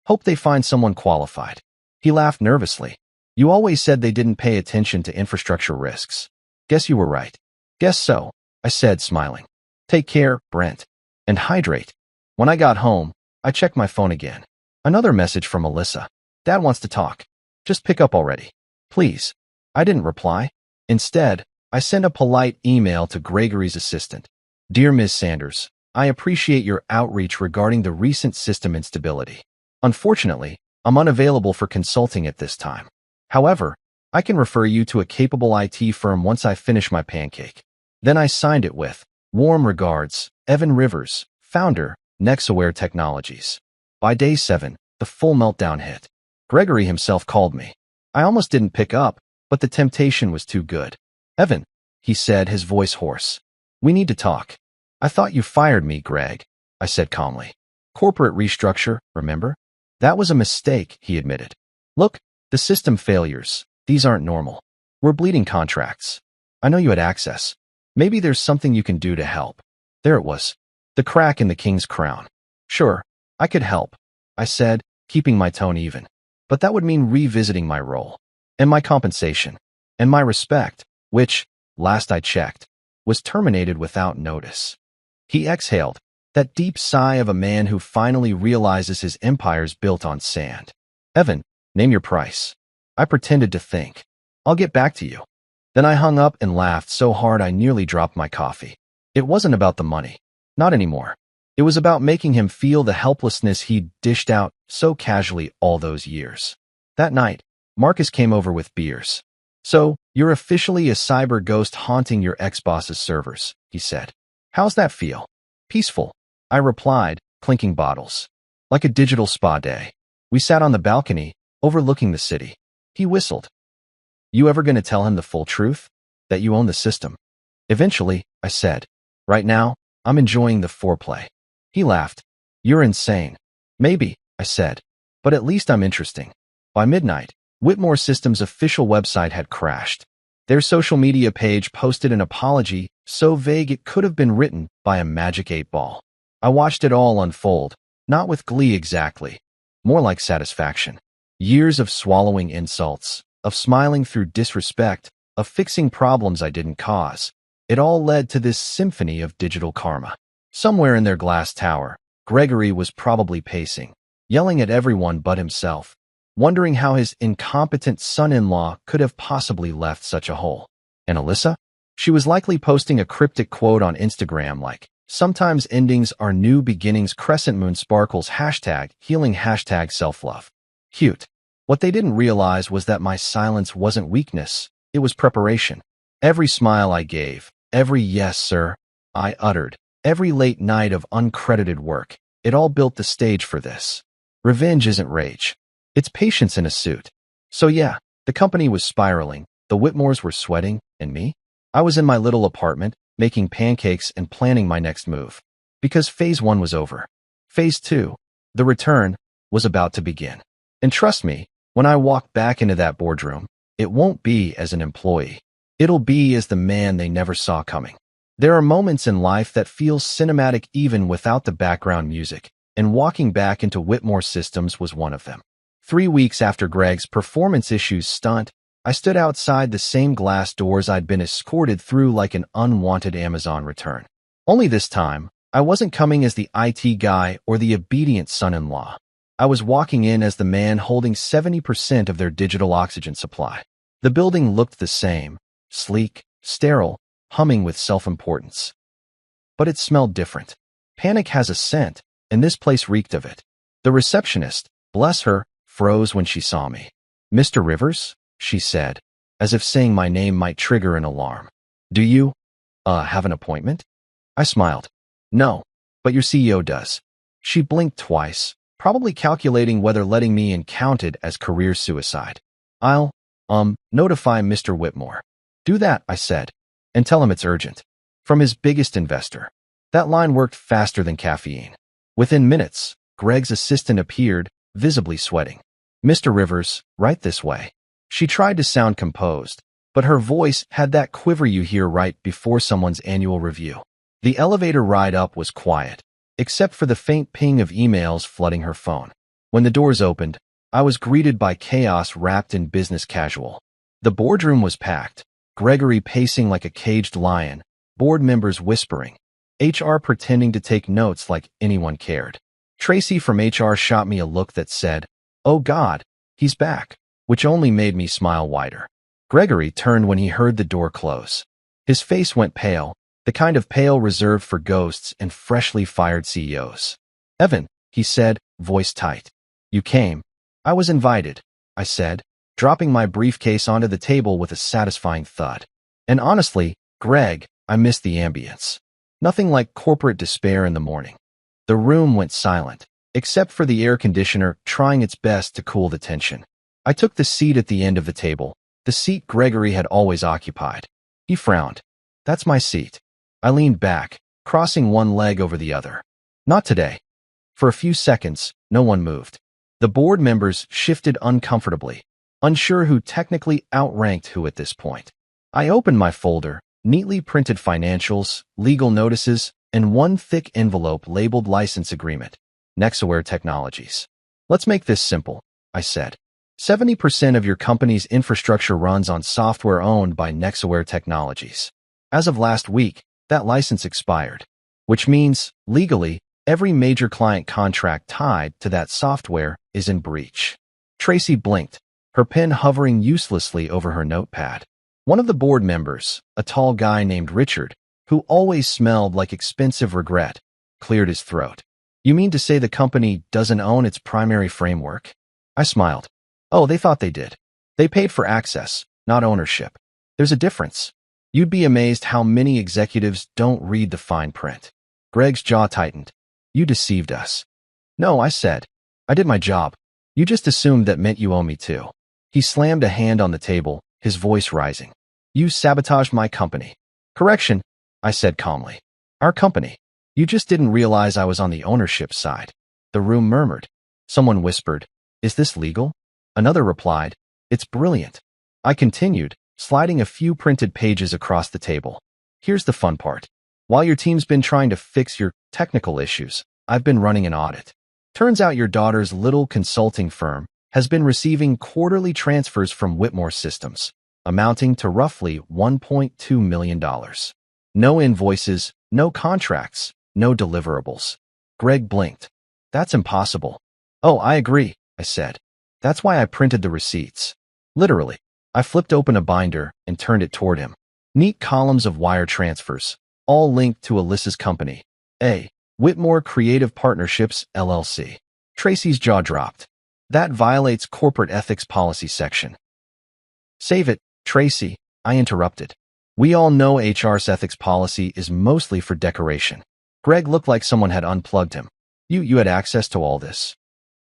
"Hope they find someone qualified." He laughed nervously. "You always said they didn't pay attention to infrastructure risks." "Guess you were right." "Guess so," I said, smiling. "Take care, Brent. And hydrate." When I got home, I checked my phone again. Another message from Alyssa. "Dad wants to talk. Just pick up already. Please." I didn't reply. Instead, I sent a polite email to Gregory's assistant. "Dear Ms. Sanders, I appreciate your outreach regarding the recent system instability. Unfortunately, I'm unavailable for consulting at this time. However, I can refer you to a capable IT firm once I finish my pancake." Then I signed it with, "Warm regards, Evan Rivers, founder, Nexaware Technologies." By day 7, the full meltdown hit. Gregory himself called me. I almost didn't pick up, but the temptation was too good. "Evan," he said, his voice hoarse. "We need to talk." "I thought you fired me, Greg," I said calmly. "Corporate restructure, remember?" "That was a mistake," he admitted. "Look, the system failures. These aren't normal. We're bleeding contracts. I know you had access. Maybe there's something you can do to help." There it was. The crack in the king's crown. "Sure, I could help," I said, keeping my tone even. "But that would mean revisiting my role, and my compensation, and my respect, which, last I checked, was terminated without notice." He exhaled. That deep sigh of a man who finally realizes his empire's built on sand. Evan, name your price. I pretended to think. I'll get back to you. Then I hung up and laughed so hard I nearly dropped my coffee. It wasn't about the money. Not anymore. It was about making him feel the helplessness he'd dished out so casually all those years. That night, Marcus came over with beers. So, you're officially a cyber ghost haunting your ex-boss's servers, he said. How's that feel? Peaceful, I replied, clinking bottles. Like a digital spa day. We sat on the balcony, overlooking the city. He whistled. You ever gonna tell him the full truth? That you own the system? Eventually, I said. Right now, I'm enjoying the foreplay. He laughed. You're insane. Maybe, I said. But at least I'm interesting. By midnight, Whitmore Systems' official website had crashed. Their social media page posted an apology so vague it could have been written by a magic 8-ball. I watched it all unfold, not with glee exactly, more like satisfaction. Years of swallowing insults, of smiling through disrespect, of fixing problems I didn't cause. It all led to this symphony of digital karma. Somewhere in their glass tower, Gregory was probably pacing, yelling at everyone but himself, wondering how his incompetent son-in-law could have possibly left such a hole. And Alyssa? She was likely posting a cryptic quote on Instagram like, sometimes endings are new beginnings, crescent moon sparkles, hashtag healing, hashtag self-love. Cute. What they didn't realize was that my silence wasn't weakness, it was preparation. Every smile I gave, every yes, sir, I uttered, every late night of uncredited work, it all built the stage for this. Revenge isn't rage. It's patience in a suit. So yeah, the company was spiraling, the Whitmores were sweating, and me? I was in my little apartment, making pancakes and planning my next move. Because phase 1 was over. Phase 2, the return, was about to begin. And trust me, when I walk back into that boardroom, it won't be as an employee. It'll be as the man they never saw coming. There are moments in life that feel cinematic even without the background music, and walking back into Whitmore Systems was one of them. 3 weeks after Greg's performance issues stunt, I stood outside the same glass doors I'd been escorted through like an unwanted Amazon return. Only this time, I wasn't coming as the IT guy or the obedient son-in-law. I was walking in as the man holding 70% of their digital oxygen supply. The building looked the same, sleek, sterile, humming with self-importance. But it smelled different. Panic has a scent, and this place reeked of it. The receptionist, bless her, froze when she saw me. Mr. Rivers? She said, as if saying my name might trigger an alarm. Do you, have an appointment? I smiled. No, but your CEO does. She blinked twice, probably calculating whether letting me in counted as career suicide. I'll, notify Mr. Whitmore. Do that, I said, and tell him it's urgent. From his biggest investor. That line worked faster than caffeine. Within minutes, Greg's assistant appeared, visibly sweating. Mr. Rivers, right this way. She tried to sound composed, but her voice had that quiver you hear right before someone's annual review. The elevator ride up was quiet, except for the faint ping of emails flooding her phone. When the doors opened, I was greeted by chaos wrapped in business casual. The boardroom was packed, Gregory pacing like a caged lion, board members whispering, HR pretending to take notes like anyone cared. Tracy from HR shot me a look that said, "Oh God, he's back," which only made me smile wider. Gregory turned when he heard the door close. His face went pale, the kind of pale reserved for ghosts and freshly fired CEOs. Evan, he said, voice tight. You came. I was invited, I said, dropping my briefcase onto the table with a satisfying thud. And honestly, Greg, I missed the ambience. Nothing like corporate despair in the morning. The room went silent, except for the air conditioner trying its best to cool the tension. I took the seat at the end of the table, the seat Gregory had always occupied. He frowned. That's my seat. I leaned back, crossing one leg over the other. Not today. For a few seconds, no one moved. The board members shifted uncomfortably, unsure who technically outranked who at this point. I opened my folder, neatly printed financials, legal notices, and one thick envelope labeled license agreement. Nexaware Technologies. Let's make this simple, I said. 70% of your company's infrastructure runs on software owned by Nexaware Technologies. As of last week, that license expired. which means, legally, every major client contract tied to that software is in breach. Tracy blinked, her pen hovering uselessly over her notepad. One of the board members, a tall guy named Richard, who always smelled like expensive regret, cleared his throat. You mean to say the company doesn't own its primary framework? I smiled. Oh, they thought they did. They paid for access, not ownership. There's a difference. You'd be amazed how many executives don't read the fine print. Greg's jaw tightened. You deceived us. No, I said. I did my job. You just assumed that meant you owe me too. He slammed a hand on the table, his voice rising. You sabotaged my company. Correction, I said calmly. Our company. You just didn't realize I was on the ownership side. The room murmured. Someone whispered, Is this legal? Another replied, It's brilliant. I continued, sliding a few printed pages across the table. Here's the fun part. While your team's been trying to fix your technical issues, I've been running an audit. Turns out your daughter's little consulting firm has been receiving quarterly transfers from Whitmore Systems, amounting to roughly $1.2 million. No invoices, no contracts, no deliverables. Greg blinked. That's impossible. Oh, I agree, I said. That's why I printed the receipts. Literally, I flipped open a binder and turned it toward him. Neat columns of wire transfers, all linked to Alyssa's company, A. Whitmore Creative Partnerships, LLC. Tracy's jaw dropped. That violates corporate ethics policy section. Save it, Tracy, I interrupted. We all know HR's ethics policy is mostly for decoration. Greg looked like someone had unplugged him. You had access to all this.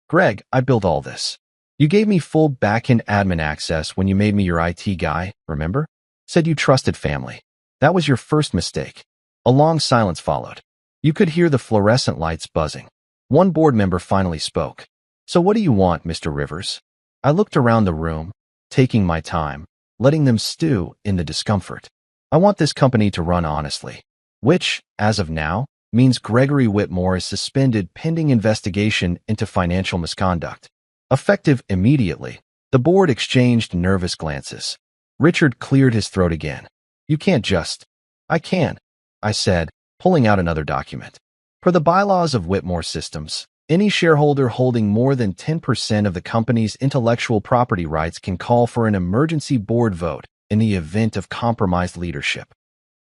Greg, I built all this. You gave me full back-end admin access when you made me your IT guy, remember? Said you trusted family. That was your first mistake. A long silence followed. You could hear the fluorescent lights buzzing. One board member finally spoke. So what do you want, Mr. Rivers? I looked around the room, taking my time, letting them stew in the discomfort. I want this company to run honestly, which, as of now, means Gregory Whitmore is suspended pending investigation into financial misconduct. Effective immediately, the board exchanged nervous glances. Richard cleared his throat again. You can't just. I can, I said, pulling out another document. Per the bylaws of Whitmore Systems, any shareholder holding more than 10% of the company's intellectual property rights can call for an emergency board vote in the event of compromised leadership.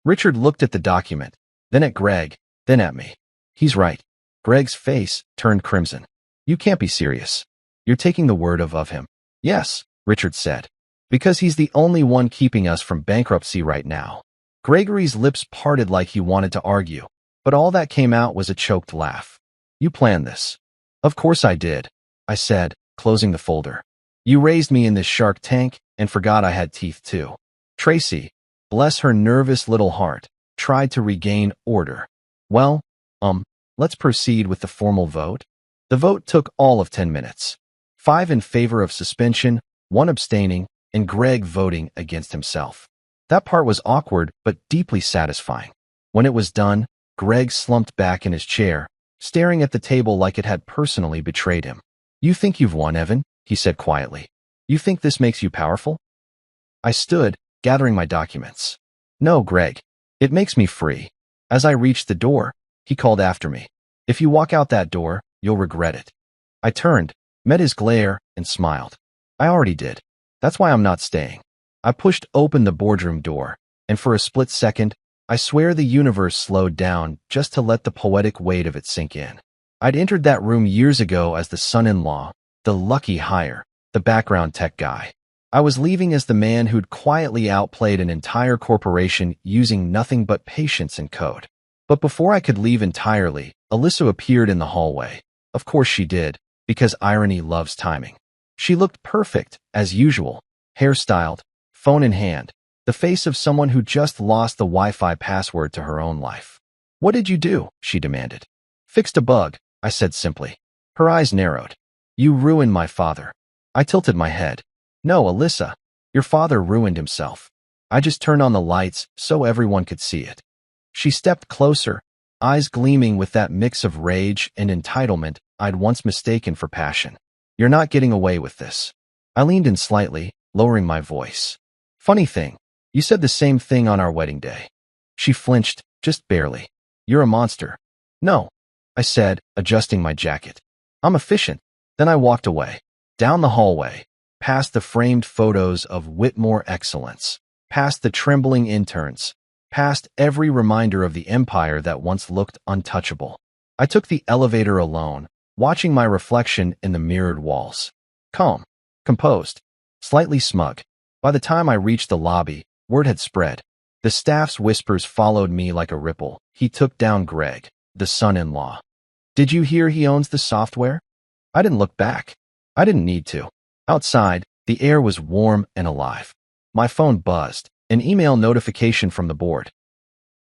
Richard looked at the document, then at Greg, then at me. He's right. Greg's face turned crimson. You can't be serious. You're taking the word of him. Yes, Richard said. Because he's the only one keeping us from bankruptcy right now. Gregory's lips parted like he wanted to argue, but all that came out was a choked laugh. You planned this. Of course I did, I said, closing the folder. You raised me in this Shark Tank and forgot I had teeth too. Tracy, bless her nervous little heart, tried to regain order. Well, let's proceed with the formal vote. The vote took all of 10 minutes. 5 in favor of suspension, 1 abstaining, and Greg voting against himself. That part was awkward but deeply satisfying. When it was done, Greg slumped back in his chair, staring at the table like it had personally betrayed him. You think you've won, Evan, he said quietly. You think this makes you powerful? I stood, gathering my documents. No, Greg. It makes me free. As I reached the door, he called after me. If you walk out that door, you'll regret it. I turned, met his glare, and smiled. I already did. That's why I'm not staying. I pushed open the boardroom door, and for a split second, I swear the universe slowed down just to let the poetic weight of it sink in. I'd entered that room years ago as the son-in-law, the lucky hire, the background tech guy. I was leaving as the man who'd quietly outplayed an entire corporation using nothing but patience and code. But before I could leave entirely, Alyssa appeared in the hallway. Of course she did, because irony loves timing. She looked perfect, as usual, hairstyled, phone in hand, the face of someone who just lost the Wi-Fi password to her own life. What did you do? She demanded. Fixed a bug, I said simply. Her eyes narrowed. You ruined my father. I tilted my head. No, Alyssa, your father ruined himself. I just turned on the lights so everyone could see it. She stepped closer, eyes gleaming with that mix of rage and entitlement I'd once mistaken for passion. You're not getting away with this. I leaned in slightly, lowering my voice. Funny thing, you said the same thing on our wedding day. She flinched, just barely. You're a monster. No, I said, adjusting my jacket. I'm efficient. Then I walked away. Down the hallway, past the framed photos of Whitmore excellence, past the trembling interns, past every reminder of the empire that once looked untouchable. I took the elevator alone, watching my reflection in the mirrored walls. Calm, composed, slightly smug. By the time I reached the lobby, word had spread. The staff's whispers followed me like a ripple. He took down Greg, the son-in-law. Did you hear he owns the software? I didn't look back. I didn't need to. Outside, the air was warm and alive. My phone buzzed, an email notification from the board.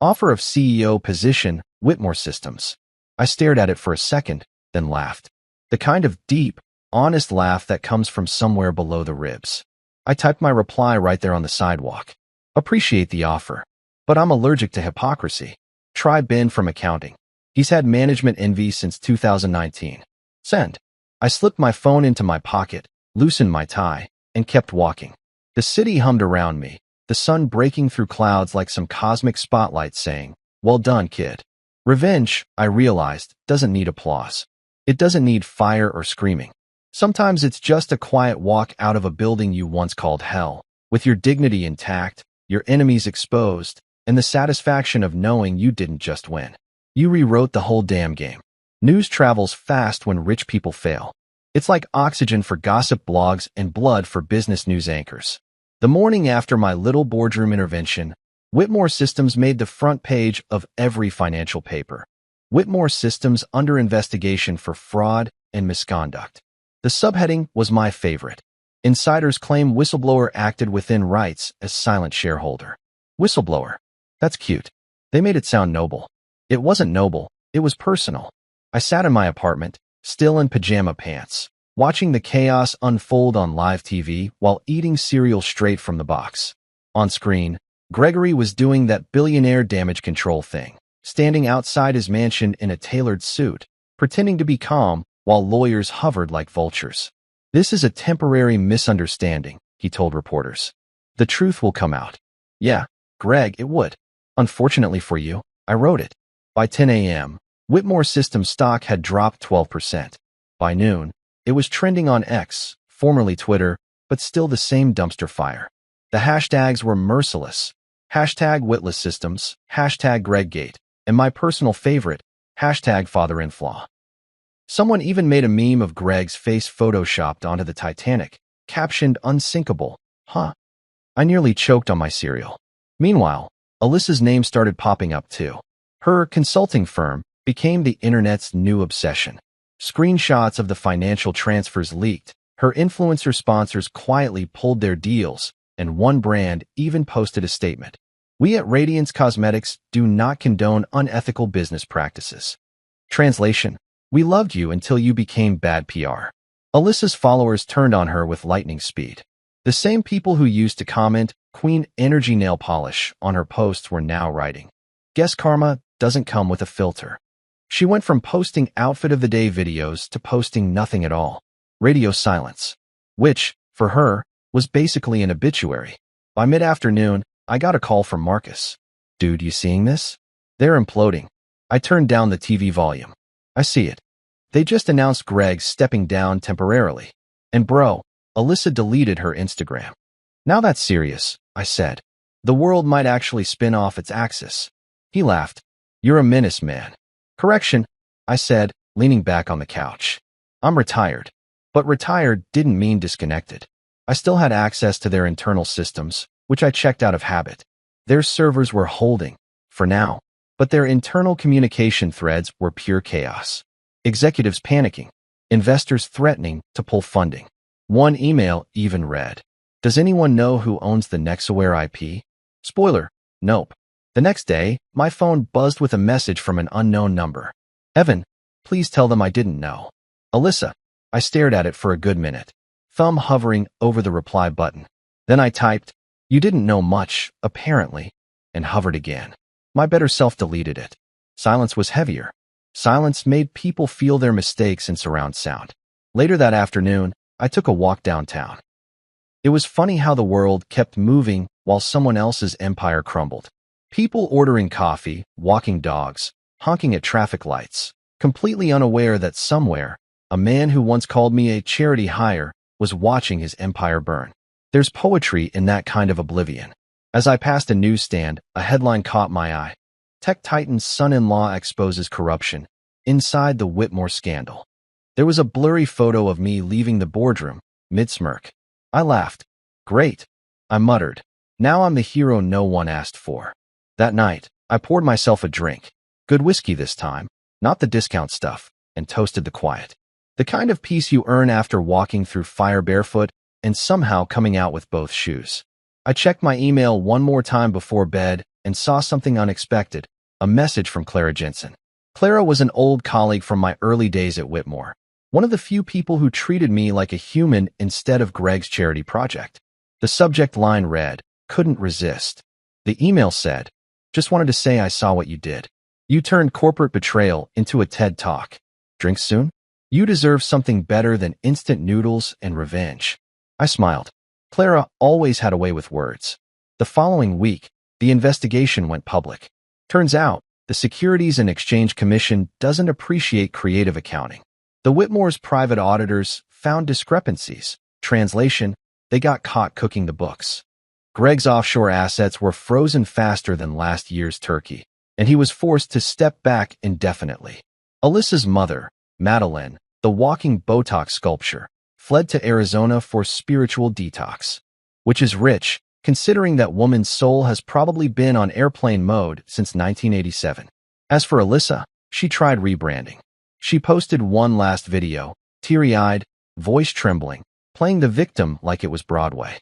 Offer of CEO position, Whitmore Systems. I stared at it for a second, then laughed. The kind of deep, honest laugh that comes from somewhere below the ribs. I typed my reply right there on the sidewalk. Appreciate the offer, but I'm allergic to hypocrisy. Try Ben from accounting. He's had management envy since 2019. Send. I slipped my phone into my pocket, loosened my tie, and kept walking. The city hummed around me, the sun breaking through clouds like some cosmic spotlight saying, "Well done, kid." Revenge, I realized, doesn't need applause. It doesn't need fire or screaming. Sometimes it's just a quiet walk out of a building you once called hell, with your dignity intact, your enemies exposed, and the satisfaction of knowing you didn't just win. You rewrote the whole damn game. News travels fast when rich people fail. It's like oxygen for gossip blogs and blood for business news anchors. The morning after my little boardroom intervention, Whitmore Systems made the front page of every financial paper. Whitmore Systems under investigation for fraud and misconduct. The subheading was my favorite. Insiders claim whistleblower acted within rights as silent shareholder. Whistleblower. That's cute. They made it sound noble. It wasn't noble. It was personal. I sat in my apartment, still in pajama pants, watching the chaos unfold on live TV while eating cereal straight from the box. On screen, Gregory was doing that billionaire damage control thing, standing outside his mansion in a tailored suit, pretending to be calm while lawyers hovered like vultures. This is a temporary misunderstanding, he told reporters. The truth will come out. Yeah, Greg, it would. Unfortunately for you, I wrote it. By 10 a.m., Whitmore Systems stock had dropped 12%. By noon, it was trending on X, formerly Twitter, but still the same dumpster fire. The hashtags were merciless. Hashtag Witless Systems, hashtag Greggate, and my personal favorite, hashtag Father-in-Flaw. Someone even made a meme of Greg's face photoshopped onto the Titanic, captioned unsinkable. Huh. I nearly choked on my cereal. Meanwhile, Alyssa's name started popping up too. Her consulting firm became the internet's new obsession. Screenshots of the financial transfers leaked. Her influencer sponsors quietly pulled their deals, and one brand even posted a statement. We at Radiance Cosmetics do not condone unethical business practices. Translation: we loved you until you became bad PR. Alyssa's followers turned on her with lightning speed. The same people who used to comment Queen Energy nail polish on her posts were now writing, "Guess karma doesn't come with a filter." She went from posting outfit of the day videos to posting nothing at all. Radio silence. Which, for her, was basically an obituary. By mid-afternoon, I got a call from Marcus. "Dude, you seeing this? They're imploding." I turned down the TV volume. "I see it. They just announced Greg stepping down temporarily. And bro, Alyssa deleted her Instagram." "Now that's serious," I said. "The world might actually spin off its axis." He laughed. "You're a menace, man." "Correction," I said, leaning back on the couch. "I'm retired." But retired didn't mean disconnected. I still had access to their internal systems, which I checked out of habit. Their servers were holding, for now, but their internal communication threads were pure chaos. Executives panicking, investors threatening to pull funding. One email even read, "Does anyone know who owns the Nexaware IP?" Spoiler, nope. The next day, my phone buzzed with a message from an unknown number. "Evan, please tell them I didn't know." "Alyssa." I stared at it for a good minute, thumb hovering over the reply button. Then I typed, "You didn't know much, apparently," and hovered again. My better self deleted it. Silence was heavier. Silence made people feel their mistakes in surround sound. Later that afternoon, I took a walk downtown. It was funny how the world kept moving while someone else's empire crumbled. People ordering coffee, walking dogs, honking at traffic lights, completely unaware that somewhere, a man who once called me a charity hire was watching his empire burn. There's poetry in that kind of oblivion. As I passed a newsstand, a headline caught my eye. Tech Titan's son-in-law exposes corruption. Inside the Whitmore scandal. There was a blurry photo of me leaving the boardroom, mid-smirk. I laughed. Great, I muttered. Now I'm the hero no one asked for. That night, I poured myself a drink. Good whiskey this time, not the discount stuff, and toasted the quiet. The kind of peace you earn after walking through fire barefoot and somehow coming out with both shoes. I checked my email one more time before bed and saw something unexpected, a message from Clara Jensen. Clara was an old colleague from my early days at Whitmore, one of the few people who treated me like a human instead of Greg's charity project. The subject line read, "Couldn't resist." The email said, "Just wanted to say I saw what you did. You turned corporate betrayal into a TED Talk. Drinks soon? You deserve something better than instant noodles and revenge." I smiled. Clara always had a way with words. The following week, the investigation went public. Turns out, the Securities and Exchange Commission doesn't appreciate creative accounting. The Whitmore's private auditors found discrepancies. Translation, they got caught cooking the books. Greg's offshore assets were frozen faster than last year's turkey, and he was forced to step back indefinitely. Alyssa's mother, Madeline, the walking Botox sculpture, fled to Arizona for spiritual detox, which is rich, considering that woman's soul has probably been on airplane mode since 1987. As for Alyssa, she tried rebranding. She posted one last video, teary-eyed, voice trembling, playing the victim like it was Broadway.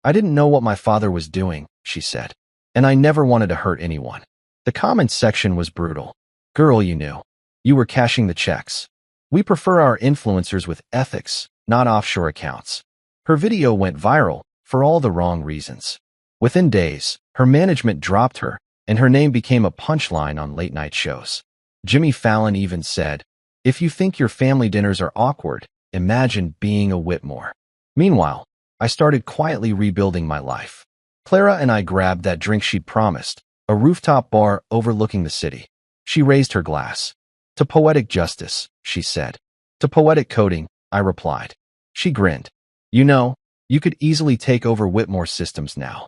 "I didn't know what my father was doing," she said, "and I never wanted to hurt anyone." The comments section was brutal. "Girl, you knew. You were cashing the checks. We prefer our influencers with ethics, not offshore accounts." Her video went viral for all the wrong reasons. Within days, her management dropped her, and her name became a punchline on late-night shows. Jimmy Fallon even said, "If you think your family dinners are awkward, imagine being a Whitmore." Meanwhile, I started quietly rebuilding my life. Clara and I grabbed that drink she'd promised, a rooftop bar overlooking the city. She raised her glass. "To poetic justice," she said. "To poetic coding," I replied. She grinned. "You know, you could easily take over Whitmore Systems now."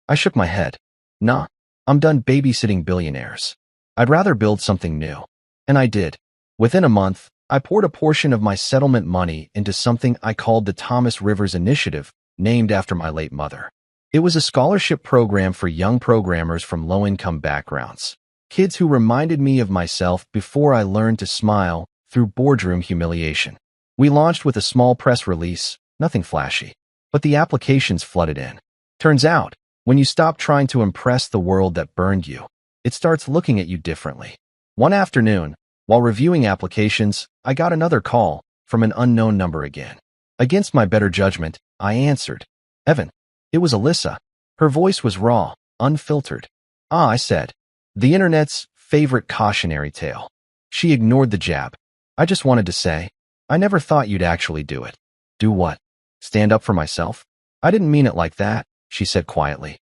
I shook my head. "Nah, I'm done babysitting billionaires. I'd rather build something new." And I did. Within a month, I poured a portion of my settlement money into something I called the Thomas Rivers Initiative, named after my late mother. It was a scholarship program for young programmers from low-income backgrounds. Kids who reminded me of myself before I learned to smile through boardroom humiliation. We launched with a small press release, nothing flashy, but the applications flooded in. Turns out, when you stop trying to impress the world that burned you, it starts looking at you differently. One afternoon, while reviewing applications, I got another call from an unknown number again. Against my better judgment, I answered. "Evan." It was Alyssa. Her voice was raw, unfiltered. "Ah," I said. The internet's favorite cautionary tale. She ignored the jab. "I just wanted to say, I never thought you'd actually do it." "Do what? Stand up for myself?" "I didn't mean it like that," she said quietly.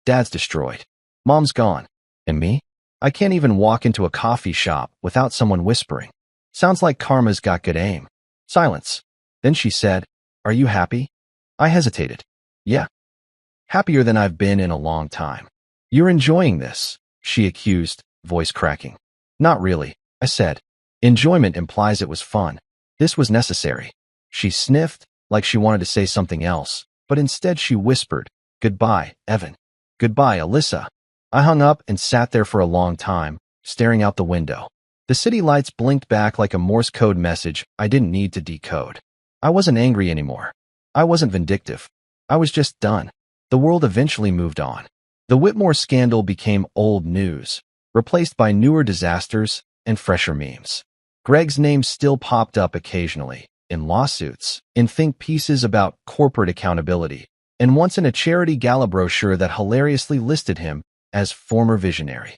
Dad's destroyed. Mom's gone. And me? I can't even walk into a coffee shop without someone whispering. Sounds like karma's got good aim." Silence. Then she said, "Are you happy?" I hesitated. "Yeah. Happier than I've been in a long time." "You're enjoying this," she accused, voice cracking. "Not really," I said. "Enjoyment implies it was fun. This was necessary." She sniffed, like she wanted to say something else, but instead she whispered, "Goodbye, Evan." "Goodbye, Alyssa." I hung up and sat there for a long time, staring out the window. The city lights blinked back like a Morse code message I didn't need to decode. I wasn't angry anymore. I wasn't vindictive. I was just done. The world eventually moved on. The Whitmore scandal became old news, replaced by newer disasters and fresher memes. Greg's name still popped up occasionally, in lawsuits, in think pieces about corporate accountability, and once in a charity gala brochure that hilariously listed him as former visionary.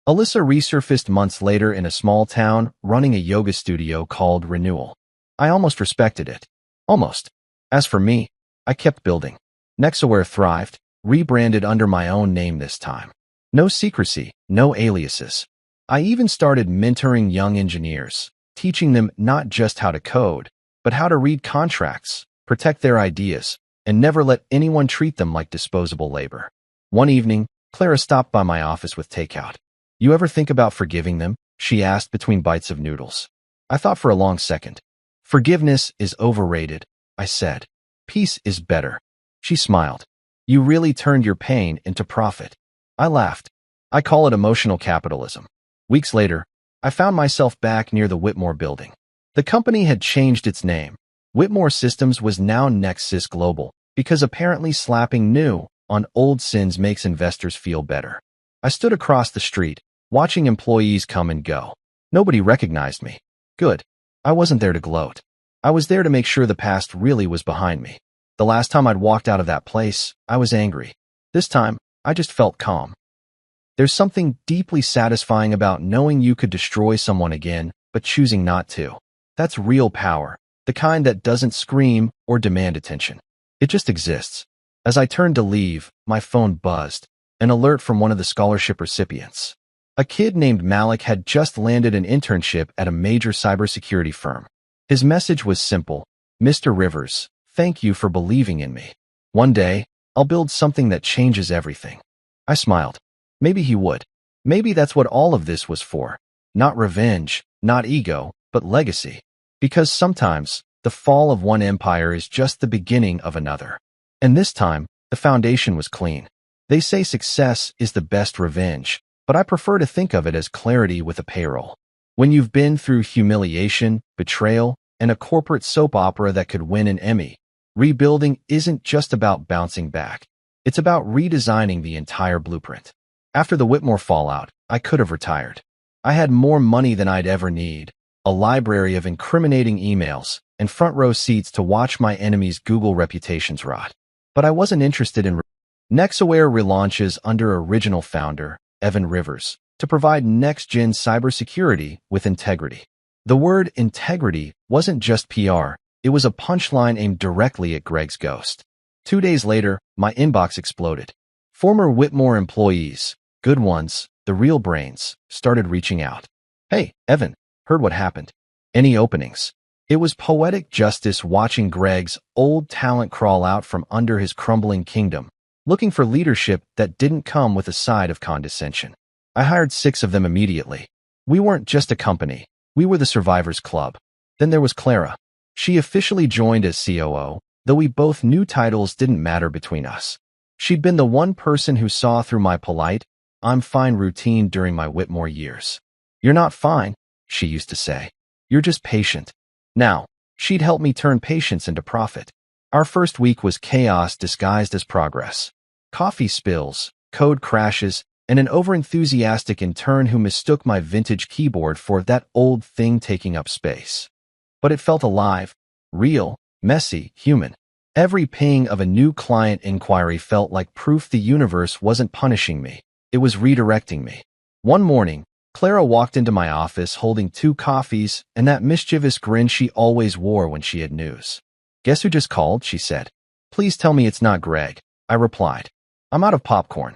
Alyssa resurfaced months later in a small town running a yoga studio called Renewal. I almost respected it. Almost. As for me, I kept building. Nexaware thrived, rebranded under my own name this time. No secrecy, no aliases. I even started mentoring young engineers, teaching them not just how to code, but how to read contracts, protect their ideas, and never let anyone treat them like disposable labor. One evening, Clara stopped by my office with takeout. "You ever think about forgiving them?" she asked between bites of noodles. I thought for a long second. "Forgiveness is overrated," I said. "Peace is better." She smiled. "You really turned your pain into profit." I laughed. "I call it emotional capitalism." Weeks later, I found myself back near the Whitmore building. The company had changed its name. Whitmore Systems was now Nexus Global, because apparently slapping new on old sins makes investors feel better. I stood across the street, watching employees come and go. Nobody recognized me. Good. I wasn't there to gloat. I was there to make sure the past really was behind me. The last time I'd walked out of that place, I was angry. This time, I just felt calm. There's something deeply satisfying about knowing you could destroy someone again, but choosing not to. That's real power, the kind that doesn't scream or demand attention. It just exists. As I turned to leave, my phone buzzed, an alert from one of the scholarship recipients. A kid named Malik had just landed an internship at a major cybersecurity firm. His message was simple: "Mr. Rivers, thank you for believing in me. One day, I'll build something that changes everything." I smiled. Maybe he would. Maybe that's what all of this was for. Not revenge, not ego, but legacy. Because sometimes, the fall of one empire is just the beginning of another. And this time, the foundation was clean. They say success is the best revenge, but I prefer to think of it as clarity with a payroll. When you've been through humiliation, betrayal, and a corporate soap opera that could win an Emmy, rebuilding isn't just about bouncing back. It's about redesigning the entire blueprint. After the Whitmore fallout, I could have retired. I had more money than I'd ever need, a library of incriminating emails, and front-row seats to watch my enemies' Google reputations rot. But I wasn't interested in NextAware relaunches under original founder, Evan Rivers, to provide next-gen cybersecurity with integrity. The word integrity wasn't just PR, it was a punchline aimed directly at Greg's ghost. 2 days later, my inbox exploded. Former Whitmore employees, good ones, the real brains, started reaching out. "Hey, Evan, heard what happened. Any openings?" It was poetic justice watching Greg's old talent crawl out from under his crumbling kingdom, looking for leadership that didn't come with a side of condescension. I hired 6 of them immediately. We weren't just a company, we were the Survivors Club. Then there was Clara. She officially joined as COO, though we both knew titles didn't matter between us. She'd been the one person who saw through my polite, "I'm fine" routine during my Whitmore years. "You're not fine," she used to say. "You're just patient." Now, she'd help me turn patience into profit. Our first week was chaos disguised as progress. Coffee spills, code crashes, and an overenthusiastic intern who mistook my vintage keyboard for that old thing taking up space. But it felt alive, real, messy, human. Every ping of a new client inquiry felt like proof the universe wasn't punishing me. It was redirecting me. One morning, Clara walked into my office holding 2 coffees and that mischievous grin she always wore when she had news. "Guess who just called?" she said. "Please tell me it's not Greg," I replied. "I'm out of popcorn."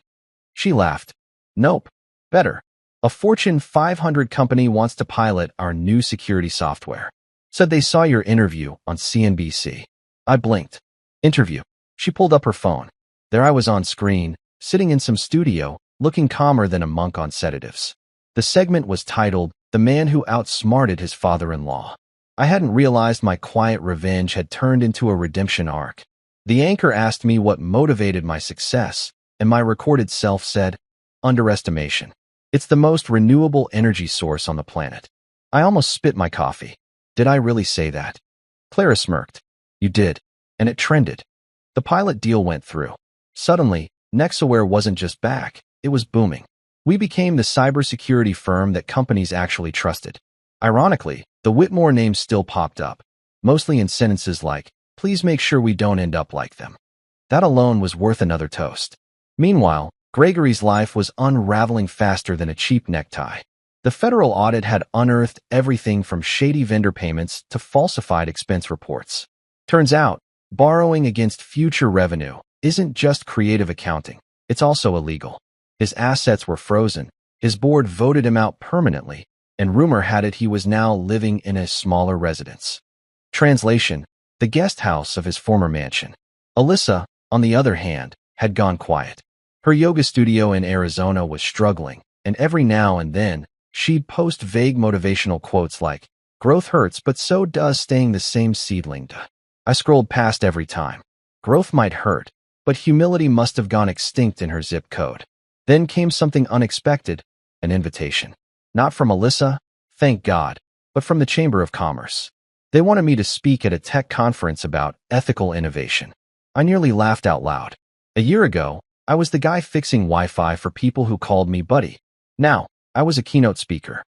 She laughed. "Nope. Better. A Fortune 500 company wants to pilot our new security software. Said they saw your interview on CNBC. I blinked. Interview. She pulled up her phone. There I was on screen, sitting in some studio, looking calmer than a monk on sedatives. The segment was titled, "The Man Who Outsmarted His Father-in-Law." I hadn't realized my quiet revenge had turned into a redemption arc. The anchor asked me what motivated my success, and my recorded self said, "Underestimation. It's the most renewable energy source on the planet." I almost spit my coffee. Did I really say that? Clara smirked. "You did, and it trended." The pilot deal went through. Suddenly, NextAware wasn't just back, it was booming. We became the cybersecurity firm that companies actually trusted. Ironically, the Whitmore name still popped up, mostly in sentences like, "Please make sure we don't end up like them." That alone was worth another toast. Meanwhile, Gregory's life was unraveling faster than a cheap necktie. The federal audit had unearthed everything from shady vendor payments to falsified expense reports. Turns out, borrowing against future revenue isn't just creative accounting, it's also illegal. His assets were frozen, His board voted him out permanently, and rumor had it he was now living in a smaller residence. Translation: the guest house of his former mansion. Alyssa, on the other hand, had gone quiet. Her yoga studio in Arizona was struggling, and every now and then, she'd post vague motivational quotes like, "Growth hurts, but so does staying the same seedling." I scrolled past every time. Growth might hurt, but humility must have gone extinct in her zip code. Then came something unexpected, an invitation. Not from Alyssa, thank God, but from the Chamber of Commerce. They wanted me to speak at a tech conference about ethical innovation. I nearly laughed out loud. A year ago, I was the guy fixing Wi-Fi for people who called me buddy. Now, I was a keynote speaker.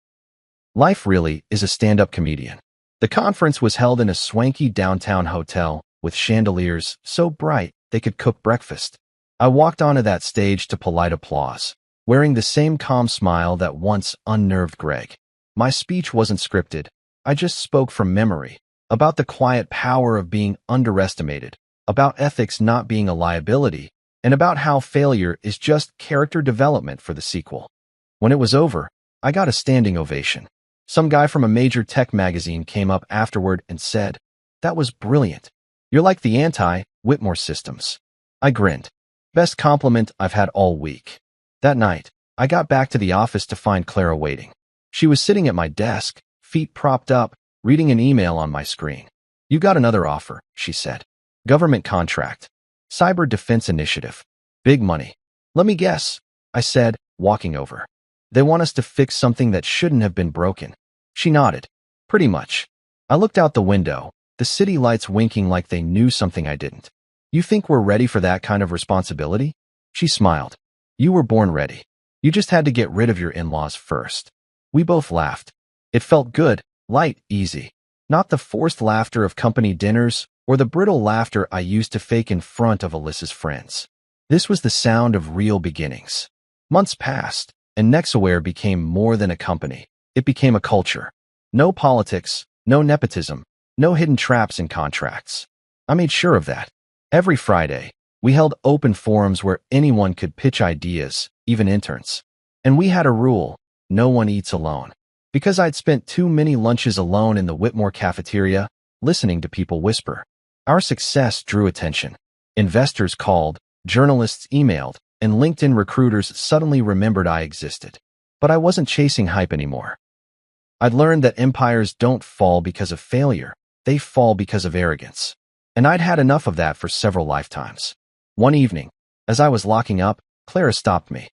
Life really is a stand-up comedian. The conference was held in a swanky downtown hotel with chandeliers so bright they could cook breakfast. I walked onto that stage to polite applause, wearing the same calm smile that once unnerved Greg. My speech wasn't scripted. I just spoke from memory, about the quiet power of being underestimated, about ethics not being a liability, and about how failure is just character development for the sequel. When it was over, I got a standing ovation. Some guy from a major tech magazine came up afterward and said, "That was brilliant. You're like the anti-Whitmore systems." I grinned. Best compliment I've had all week. That night, I got back to the office to find Clara waiting. She was sitting at my desk, feet propped up, reading an email on my screen. "You got another offer," she said. "Government contract. Cyber Defense Initiative. Big money." "Let me guess," I said, walking over. "They want us to fix something that shouldn't have been broken." She nodded. "Pretty much." I looked out the window, the city lights winking like they knew something I didn't. "You think we're ready for that kind of responsibility?" She smiled. "You were born ready. You just had to get rid of your in-laws first." We both laughed. It felt good, light, easy. Not the forced laughter of company dinners or the brittle laughter I used to fake in front of Alyssa's friends. This was the sound of real beginnings. Months passed, and Nexaware became more than a company. It became a culture. No politics, no nepotism, no hidden traps in contracts. I made sure of that. Every Friday, we held open forums where anyone could pitch ideas, even interns. And we had a rule: no one eats alone. Because I'd spent too many lunches alone in the Whitmore cafeteria, listening to people whisper. Our success drew attention. Investors called, journalists emailed, and LinkedIn recruiters suddenly remembered I existed. But I wasn't chasing hype anymore. I'd learned that empires don't fall because of failure. They fall because of arrogance. And I'd had enough of that for several lifetimes. One evening, as I was locking up, Clara stopped me.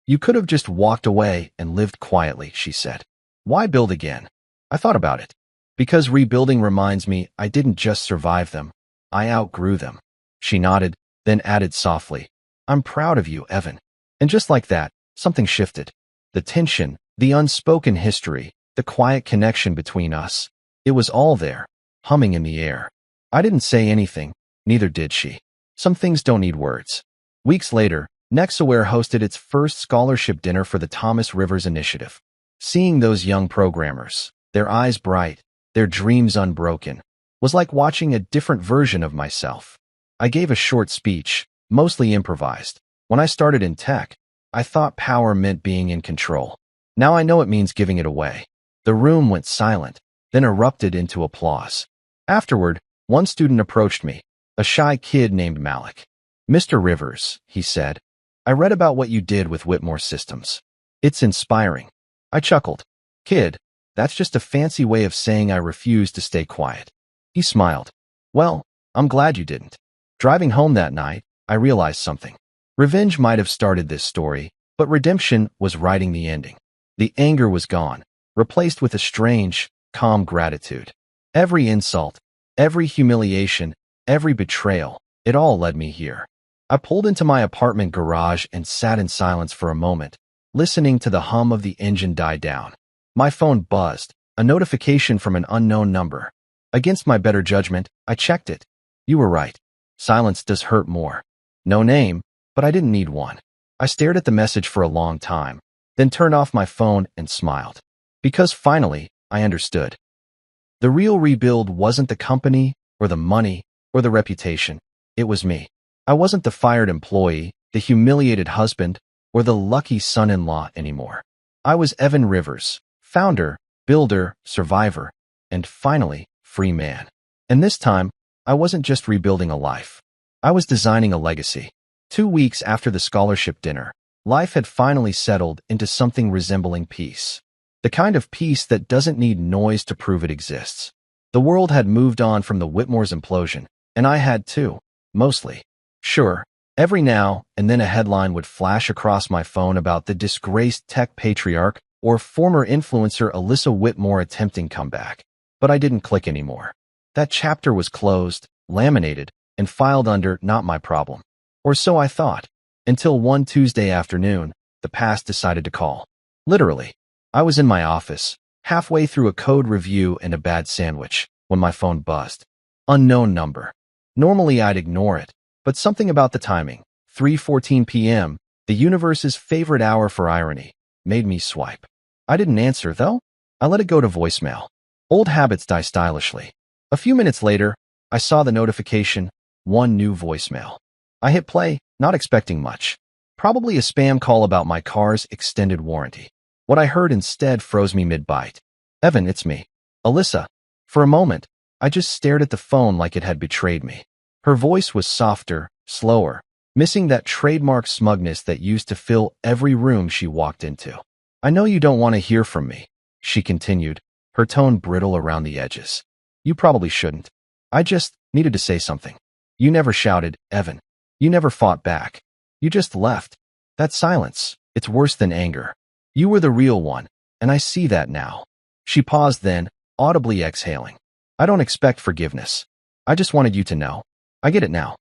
You could have just walked away and lived quietly," she said. "Why build again?" I thought about it. Because rebuilding reminds me I didn't just survive them. I outgrew them. She nodded, then added softly, "I'm proud of you, Evan." And just like that, something shifted. The tension, the unspoken history, the quiet connection between us. It was all there, humming in the air. I didn't say anything, neither did she. Some things don't need words. Weeks later, Nexaware hosted its first scholarship dinner for the Thomas Rivers Initiative. Seeing those young programmers, their eyes bright, their dreams unbroken, was like watching a different version of myself. I gave a short speech, mostly improvised. When I started in tech, I thought power meant being in control. Now I know it means giving it away. The room went silent, then erupted into applause. Afterward, one student approached me, a shy kid named Malik. "Mr. Rivers," he said, "I read about what you did with Whitmore Systems. It's inspiring." I chuckled. "Kid, that's just a fancy way of saying I refuse to stay quiet." He smiled. "Well, I'm glad you didn't." Driving home that night, I realized something. Revenge might have started this story, but redemption was writing the ending. The anger was gone, replaced with a strange, calm gratitude. Every insult, every humiliation, every betrayal, it all led me here. I pulled into my apartment garage and sat in silence for a moment, listening to the hum of the engine die down. My phone buzzed, a notification from an unknown number. Against my better judgment, I checked it. You were right. Silence does hurt more. No name, but I didn't need one. I stared at the message for a long time, then turned off my phone and smiled. Because finally, I understood. The real rebuild wasn't the company, or the money, or the reputation. It was me. I wasn't the fired employee, the humiliated husband, or the lucky son-in-law anymore. I was Evan Rivers, founder, builder, survivor, and finally, free man. And this time, I wasn't just rebuilding a life. I was designing a legacy. 2 weeks after the scholarship dinner, life had finally settled into something resembling peace. The kind of peace that doesn't need noise to prove it exists. The world had moved on from the Whitmore's implosion, and I had too, mostly. Sure, every now and then a headline would flash across my phone about the disgraced tech patriarch or former influencer Alyssa Whitmore attempting comeback. But I didn't click anymore. That chapter was closed, laminated, and filed under not my problem. Or so I thought, until one Tuesday afternoon, the past decided to call. Literally, I was in my office, halfway through a code review and a bad sandwich, when my phone buzzed. Unknown number. Normally I'd ignore it, but something about the timing, 3:14 p.m., the universe's favorite hour for irony, made me swipe. I didn't answer, though. I let it go to voicemail. Old habits die stylishly. A few minutes later, I saw the notification, one new voicemail. I hit play, not expecting much. Probably a spam call about my car's extended warranty. What I heard instead froze me mid-bite. Evan, it's me. Alyssa. For a moment, I just stared at the phone like it had betrayed me. Her voice was softer, slower, missing that trademark smugness that used to fill every room she walked into. I know you don't want to hear from me, she continued, her tone brittle around the edges. You probably shouldn't. I just needed to say something. You never shouted, Evan. You never fought back. You just left. That silence, it's worse than anger. You were the real one, and I see that now. She paused then, audibly exhaling. I don't expect forgiveness. I just wanted you to know. I get it now.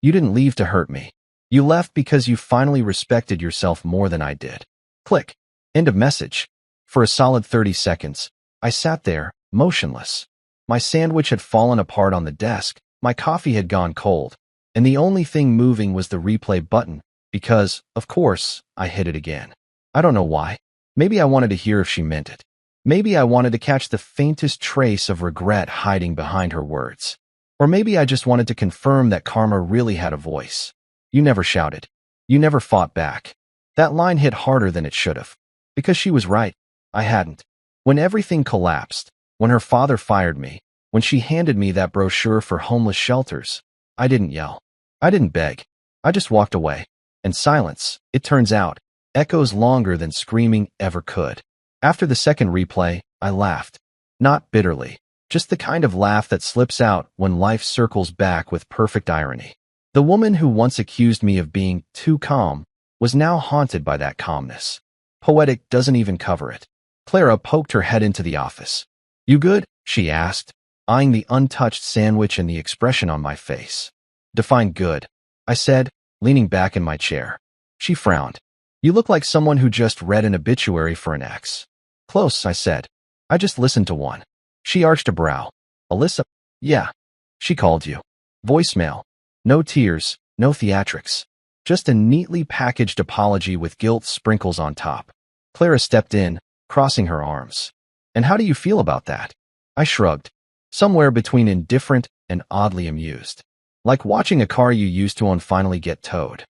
You didn't leave to hurt me. You left because you finally respected yourself more than I did. Click. End of message. For a solid 30 seconds, I sat there, motionless. My sandwich had fallen apart on the desk, my coffee had gone cold, and the only thing moving was the replay button, because, of course, I hit it again. I don't know why. Maybe I wanted to hear if she meant it. Maybe I wanted to catch the faintest trace of regret hiding behind her words. Or maybe I just wanted to confirm that karma really had a voice. You never shouted. You never fought back. That line hit harder than it should have. Because she was right. I hadn't. When everything collapsed, when her father fired me, when she handed me that brochure for homeless shelters, I didn't yell. I didn't beg. I just walked away. And silence, it turns out, echoes longer than screaming ever could. After the second replay, I laughed. Not bitterly. Just the kind of laugh that slips out when life circles back with perfect irony. The woman who once accused me of being too calm was now haunted by that calmness. Poetic doesn't even cover it. Clara poked her head into the office. You good? She asked, eyeing the untouched sandwich and the expression on my face. Define good, I said, leaning back in my chair. She frowned. You look like someone who just read an obituary for an ex. Close, I said. I just listened to one. She arched a brow. Alyssa? Yeah. She called you. Voicemail. No tears, no theatrics. Just a neatly packaged apology with guilt sprinkles on top. Clara stepped in, crossing her arms. And how do you feel about that? I shrugged. Somewhere between indifferent and oddly amused. Like watching a car you used to own finally get towed.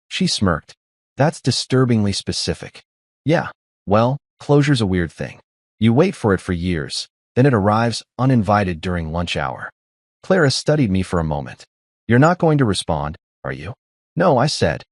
She smirked. That's disturbingly specific. Yeah, well, closure's a weird thing. You wait for it for years, then it arrives uninvited during lunch hour. Clara studied me for a moment. You're not going to respond, are you? No, I said.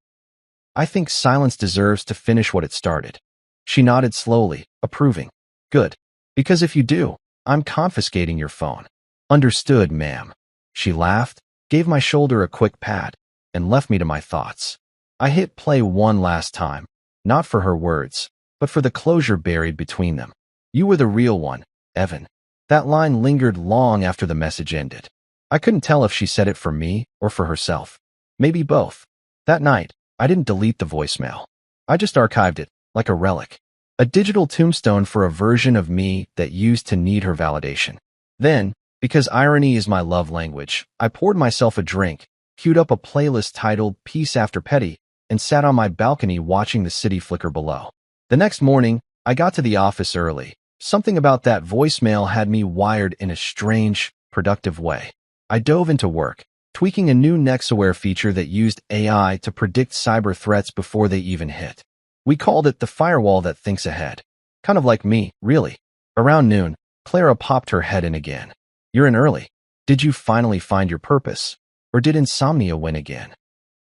I think silence deserves to finish what it started. She nodded slowly, approving. Good. Because if you do, I'm confiscating your phone. Understood, ma'am. She laughed, gave my shoulder a quick pat, and left me to my thoughts. I hit play one last time, not for her words, but for the closure buried between them. You were the real one, Evan. That line lingered long after the message ended. I couldn't tell if she said it for me or for herself. Maybe both. That night, I didn't delete the voicemail. I just archived it, like a relic. A digital tombstone for a version of me that used to need her validation. Then, because irony is my love language, I poured myself a drink, queued up a playlist titled Peace After Petty, and sat on my balcony watching the city flicker below. The next morning, I got to the office early. Something about that voicemail had me wired in a strange, productive way. I dove into work, tweaking a new Nexaware feature that used AI to predict cyber threats before they even hit. We called it the firewall that thinks ahead. Kind of like me, really. Around noon, Clara popped her head in again. You're in early. Did you finally find your purpose? Or did insomnia win again?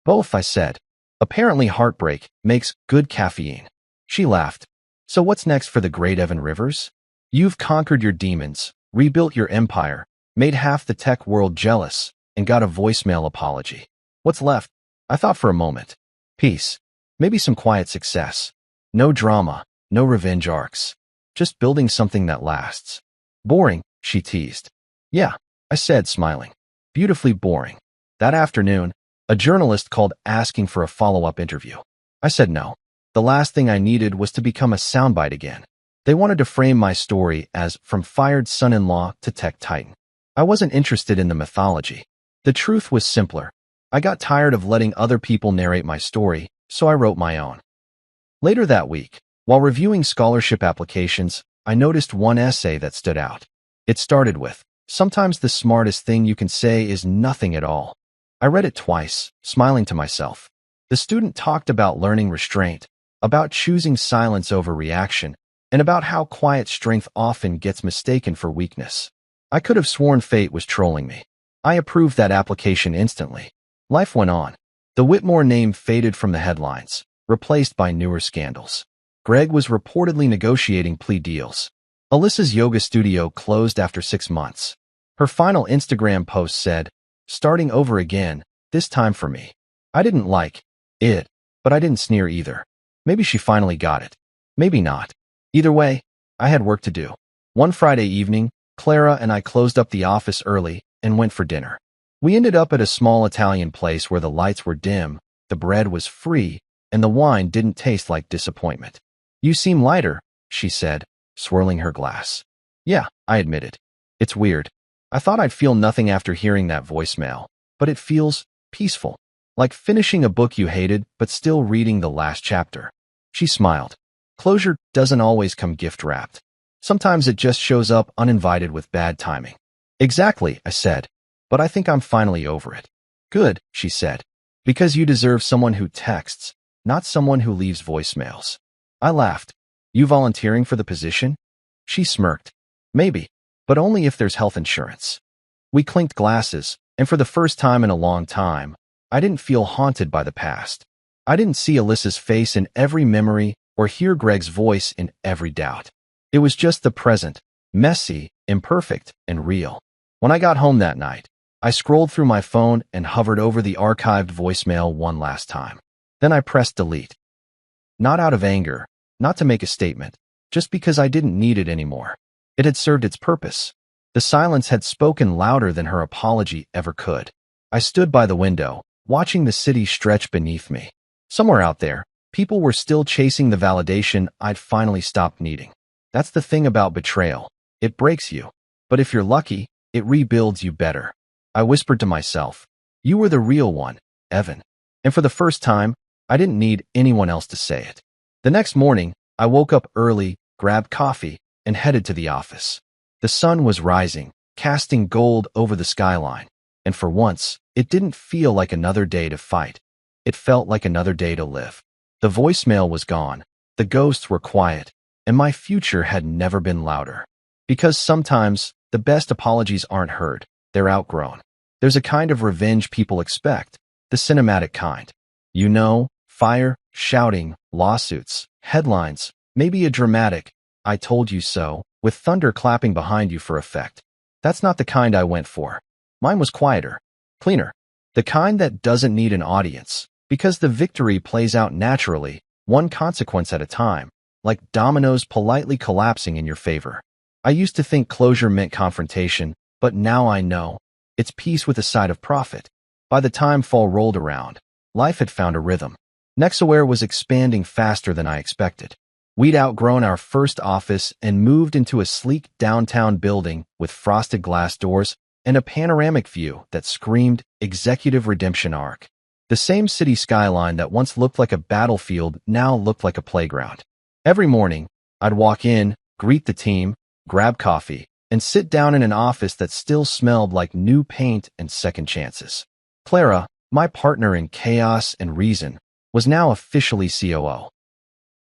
Both, I said. Apparently heartbreak makes good caffeine. She laughed. So what's next for the great Evan Rivers? You've conquered your demons, rebuilt your empire, made half the tech world jealous, and got a voicemail apology. What's left? I thought for a moment. Peace. Maybe some quiet success. No drama, no revenge arcs. Just building something that lasts. Boring, she teased. Yeah, I said, smiling. Beautifully boring. That afternoon, a journalist called asking for a follow-up interview. I said no. The last thing I needed was to become a soundbite again. They wanted to frame my story as from fired son-in-law to tech titan. I wasn't interested in the mythology. The truth was simpler. I got tired of letting other people narrate my story, so I wrote my own. Later that week, while reviewing scholarship applications, I noticed one essay that stood out. It started with, "Sometimes the smartest thing you can say is nothing at all." I read it twice, smiling to myself. The student talked about learning restraint, about choosing silence over reaction, and about how quiet strength often gets mistaken for weakness. I could have sworn fate was trolling me. I approved that application instantly. Life went on. The Whitmore name faded from the headlines, replaced by newer scandals. Greg was reportedly negotiating plea deals. Alyssa's yoga studio closed after 6 months. Her final Instagram post said, "Starting over again, this time for me." I didn't like it, but I didn't sneer either. Maybe she finally got it. Maybe not. Either way, I had work to do. One Friday evening, Clara and I closed up the office early and went for dinner. We ended up at a small Italian place where the lights were dim, the bread was free, and the wine didn't taste like disappointment. "You seem lighter," she said, swirling her glass. "Yeah," I admitted. "It's weird. I thought I'd feel nothing after hearing that voicemail, but it feels peaceful, like finishing a book you hated but still reading the last chapter." She smiled. Closure doesn't always come gift-wrapped. Sometimes it just shows up uninvited with bad timing. "Exactly," I said, "but I think I'm finally over it." "Good," she said, "because you deserve someone who texts, not someone who leaves voicemails." I laughed. "You volunteering for the position?" She smirked. "Maybe, but only if there's health insurance." We clinked glasses, and for the first time in a long time, I didn't feel haunted by the past. I didn't see Alyssa's face in every memory or hear Greg's voice in every doubt. It was just the present, messy, imperfect, and real. When I got home that night, I scrolled through my phone and hovered over the archived voicemail one last time. Then I pressed delete. Not out of anger, not to make a statement, just because I didn't need it anymore. It had served its purpose. The silence had spoken louder than her apology ever could. I stood by the window, watching the city stretch beneath me. Somewhere out there, people were still chasing the validation I'd finally stopped needing. That's the thing about betrayal. It breaks you. But if you're lucky, it rebuilds you better. I whispered to myself, "You were the real one, Evan." And for the first time, I didn't need anyone else to say it. The next morning, I woke up early, grabbed coffee, and headed to the office. The sun was rising, casting gold over the skyline, and for once, it didn't feel like another day to fight. It felt like another day to live. The voicemail was gone, the ghosts were quiet, and my future had never been louder. Because sometimes, the best apologies aren't heard, they're outgrown. There's a kind of revenge people expect, the cinematic kind. You know, fire, shouting, lawsuits, headlines, maybe a dramatic, "I told you so," with thunder clapping behind you for effect. That's not the kind I went for. Mine was quieter, cleaner, the kind that doesn't need an audience, because the victory plays out naturally, one consequence at a time, like dominoes politely collapsing in your favor. I used to think closure meant confrontation, but now I know. It's peace with a side of profit. By the time fall rolled around, life had found a rhythm. Nexaware was expanding faster than I expected. We'd outgrown our first office and moved into a sleek downtown building with frosted glass doors and a panoramic view that screamed executive redemption arc. The same city skyline that once looked like a battlefield now looked like a playground. Every morning, I'd walk in, greet the team, grab coffee, and sit down in an office that still smelled like new paint and second chances. Clara, my partner in chaos and reason, was now officially COO.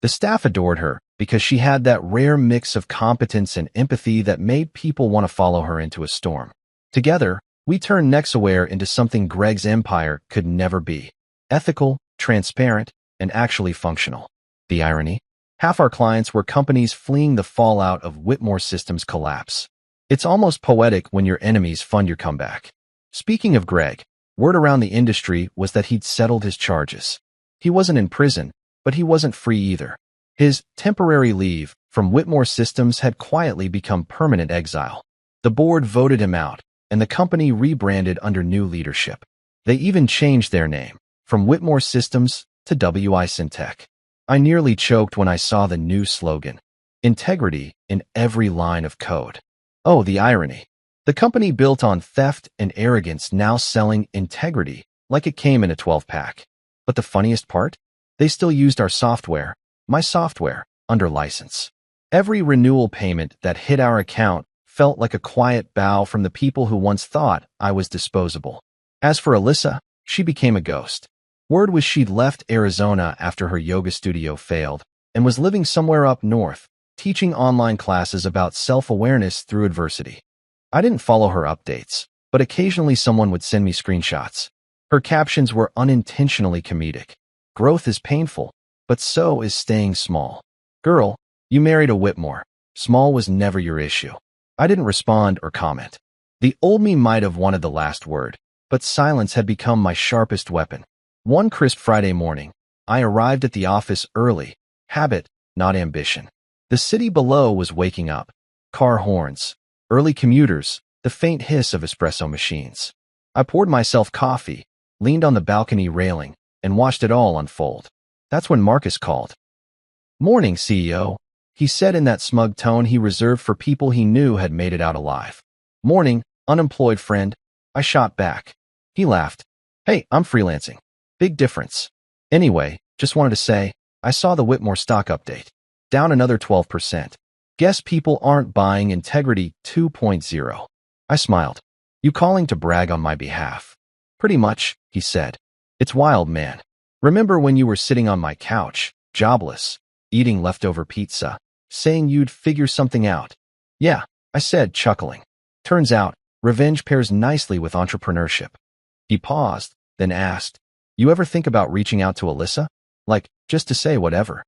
The staff adored her because she had that rare mix of competence and empathy that made people want to follow her into a storm. Together, we turned Nexaware into something Greg's empire could never be: ethical, transparent, and actually functional. The irony? Half our clients were companies fleeing the fallout of Whitmore Systems' collapse. It's almost poetic when your enemies fund your comeback. Speaking of Greg, word around the industry was that he'd settled his charges. He wasn't in prison, but he wasn't free either. His temporary leave from Whitmore Systems had quietly become permanent exile. The board voted him out, and the company rebranded under new leadership. They even changed their name from Whitmore Systems to WI Syntech. I nearly choked when I saw the new slogan: integrity in every line of code. Oh, the irony. The company built on theft and arrogance now selling integrity like it came in a 12-pack. But the funniest part? They still used our software, my software, under license. Every renewal payment that hit our account felt like a quiet bow from the people who once thought I was disposable. As for Alyssa, she became a ghost. Word was she'd left Arizona after her yoga studio failed and was living somewhere up north, teaching online classes about self-awareness through adversity. I didn't follow her updates, but occasionally someone would send me screenshots. Her captions were unintentionally comedic. Growth is painful, but so is staying small. Girl, you married a Whitmore. Small was never your issue. I didn't respond or comment. The old me might have wanted the last word, but silence had become my sharpest weapon. One crisp Friday morning, I arrived at the office early, habit, not ambition. The city below was waking up. Car horns, early commuters, the faint hiss of espresso machines. I poured myself coffee, leaned on the balcony railing, and watched it all unfold. That's when Marcus called. "Morning, CEO," he said in that smug tone he reserved for people he knew had made it out alive. "Morning, unemployed friend," I shot back. He laughed. "Hey, I'm freelancing. Big difference. Anyway, just wanted to say, I saw the Whitmore stock update. Down another 12%. Guess people aren't buying Integrity 2.0. I smiled. "You calling to brag on my behalf?" "Pretty much," he said. "It's wild, man. Remember when you were sitting on my couch, jobless, eating leftover pizza, saying you'd figure something out?" "Yeah," I said, chuckling. "Turns out, revenge pairs nicely with entrepreneurship." He paused, then asked, "You ever think about reaching out to Alyssa? Like, just to say whatever?"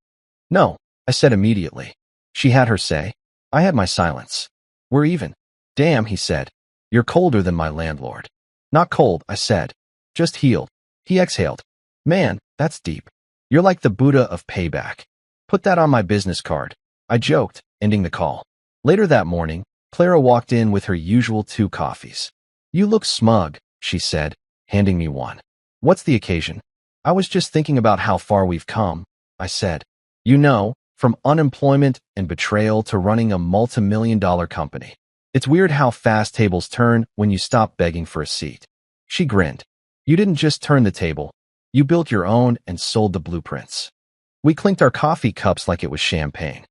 "No," I said immediately. She had her say. I had my silence. "We're even." "Damn," he said. "You're colder than my landlord." "Not cold," I said. "Just healed." He exhaled. "Man, that's deep. You're like the Buddha of payback. Put that on my business card." I joked, ending the call. Later that morning, Clara walked in with her usual 2 coffees. "You look smug," she said, handing me one. "What's the occasion?" "I was just thinking about how far we've come," I said. "You know, from unemployment and betrayal to running a multi-million-dollar company. It's weird how fast tables turn when you stop begging for a seat." She grinned. "You didn't just turn the table. You built your own and sold the blueprints." We clinked our coffee cups like it was champagne.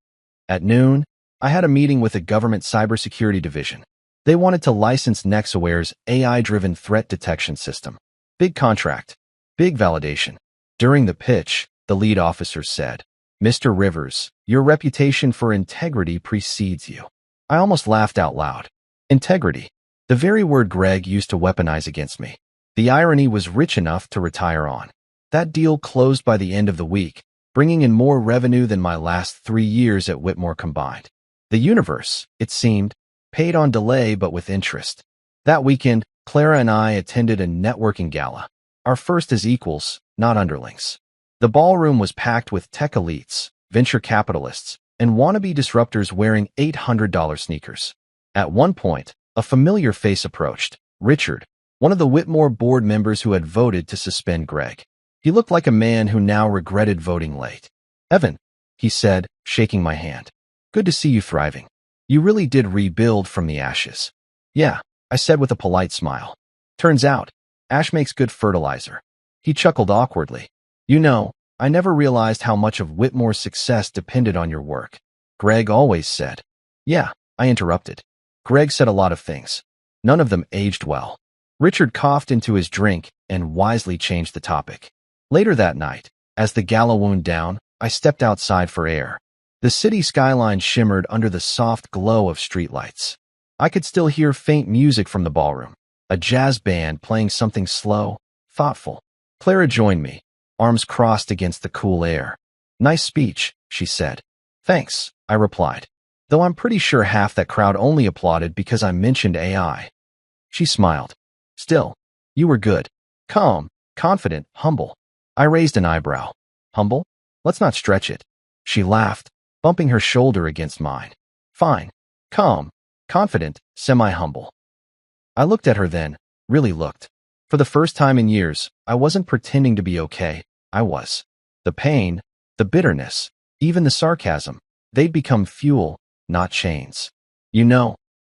At noon, I had a meeting with the government cybersecurity division. They wanted to license Nexaware's AI-driven threat detection system. Big contract. Big validation. During the pitch, the lead officer said, "Mr. Rivers, your reputation for integrity precedes you." I almost laughed out loud. Integrity. The very word Greg used to weaponize against me. The irony was rich enough to retire on. That deal closed by the end of the week, bringing in more revenue than my last 3 years at Whitmore combined. The universe, it seemed, paid on delay but with interest. That weekend, Clara and I attended a networking gala. Our first as equals, not underlings. The ballroom was packed with tech elites, venture capitalists, and wannabe disruptors wearing $800 sneakers. At one point, a familiar face approached, Richard, one of the Whitmore board members who had voted to suspend Greg. He looked like a man who now regretted voting late. "Evan," he said, shaking my hand. "Good to see you thriving. You really did rebuild from the ashes." "Yeah," I said with a polite smile. "Turns out, ash makes good fertilizer." He chuckled awkwardly. "You know, I never realized how much of Whitmore's success depended on your work." Greg always said. "Yeah," I interrupted. Greg said a lot of things. None of them aged well. Richard coughed into his drink and wisely changed the topic. Later that night, as the gala wound down, I stepped outside for air. The city skyline shimmered under the soft glow of streetlights. I could still hear faint music from the ballroom, a jazz band playing something slow, thoughtful. Clara joined me, arms crossed against the cool air. "Nice speech," she said. "Thanks," I replied, though I'm pretty sure half that crowd only applauded because I mentioned AI. She smiled. "Still, you were good. Calm, confident, humble." I raised an eyebrow. "Humble? Let's not stretch it." She laughed, bumping her shoulder against mine. "Fine. Calm, confident, semi-humble." I looked at her then, really looked. For the first time in years, I wasn't pretending to be okay. I was. The pain, the bitterness, even the sarcasm, they'd become fuel, not chains. "You know,"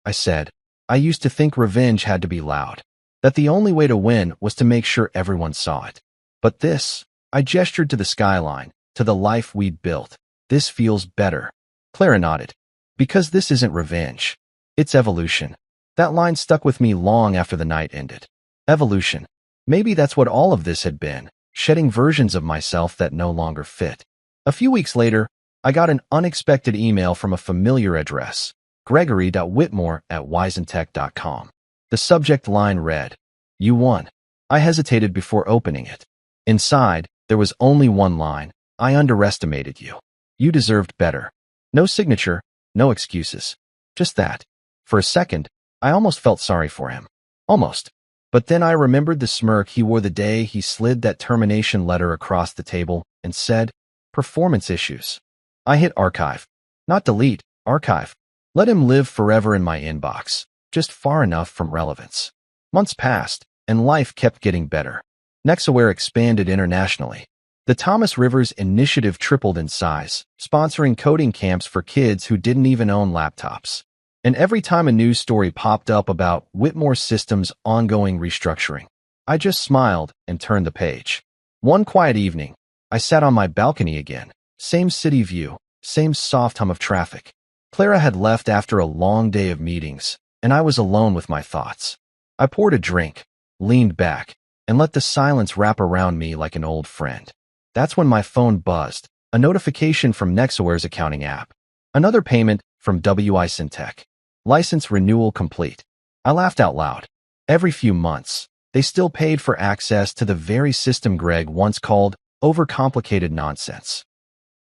I said, "I used to think revenge had to be loud, that the only way to win was to make sure everyone saw it. But this," I gestured to the skyline, to the life we'd built, "this feels better." Clara nodded. "Because this isn't revenge. It's evolution." That line stuck with me long after the night ended. Evolution. Maybe that's what all of this had been, shedding versions of myself that no longer fit. A few weeks later, I got an unexpected email from a familiar address, gregory.whitmore@wisentech.com. The subject line read, "You won." I hesitated before opening it. Inside, there was only one line: "I underestimated you. You deserved better." No signature, no excuses. Just that. For a second, I almost felt sorry for him. Almost. But then I remembered the smirk he wore the day he slid that termination letter across the table and said, "Performance issues." I hit archive. Not delete, archive. Let him live forever in my inbox, just far enough from relevance. Months passed, and life kept getting better. Nexaware expanded internationally. The Thomas Rivers Initiative tripled in size, sponsoring coding camps for kids who didn't even own laptops. And every time a news story popped up about Whitmore Systems' ongoing restructuring, I just smiled and turned the page. One quiet evening, I sat on my balcony again. Same city view, same soft hum of traffic. Clara had left after a long day of meetings, and I was alone with my thoughts. I poured a drink, leaned back, and let the silence wrap around me like an old friend. That's when my phone buzzed, a notification from Nexaware's accounting app. Another payment from Wisentech. License renewal complete. I laughed out loud. Every few months, they still paid for access to the very system Greg once called overcomplicated nonsense.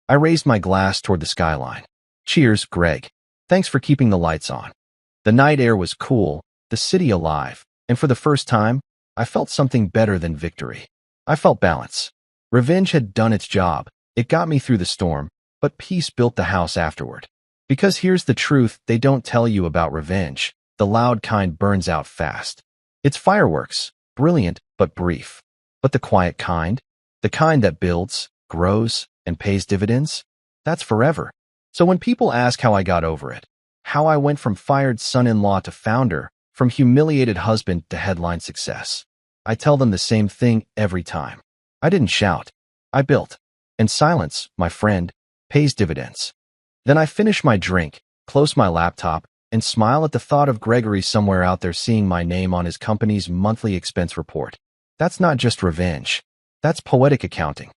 I raised my glass toward the skyline. "Cheers, Greg. Thanks for keeping the lights on." The night air was cool, the city alive, and for the first time, I felt something better than victory. I felt balance. Revenge had done its job. It got me through the storm, but peace built the house afterward. Because here's the truth they don't tell you about revenge. The loud kind burns out fast. It's fireworks, brilliant but brief. But the quiet kind, the kind that builds, grows, and pays dividends, that's forever. So when people ask how I got over it, how I went from fired son-in-law to founder, from humiliated husband to headline success, I tell them the same thing every time. I didn't shout. I built. And silence, my friend, pays dividends. Then I finish my drink, close my laptop, and smile at the thought of Gregory somewhere out there seeing my name on his company's monthly expense report. That's not just revenge. That's poetic accounting.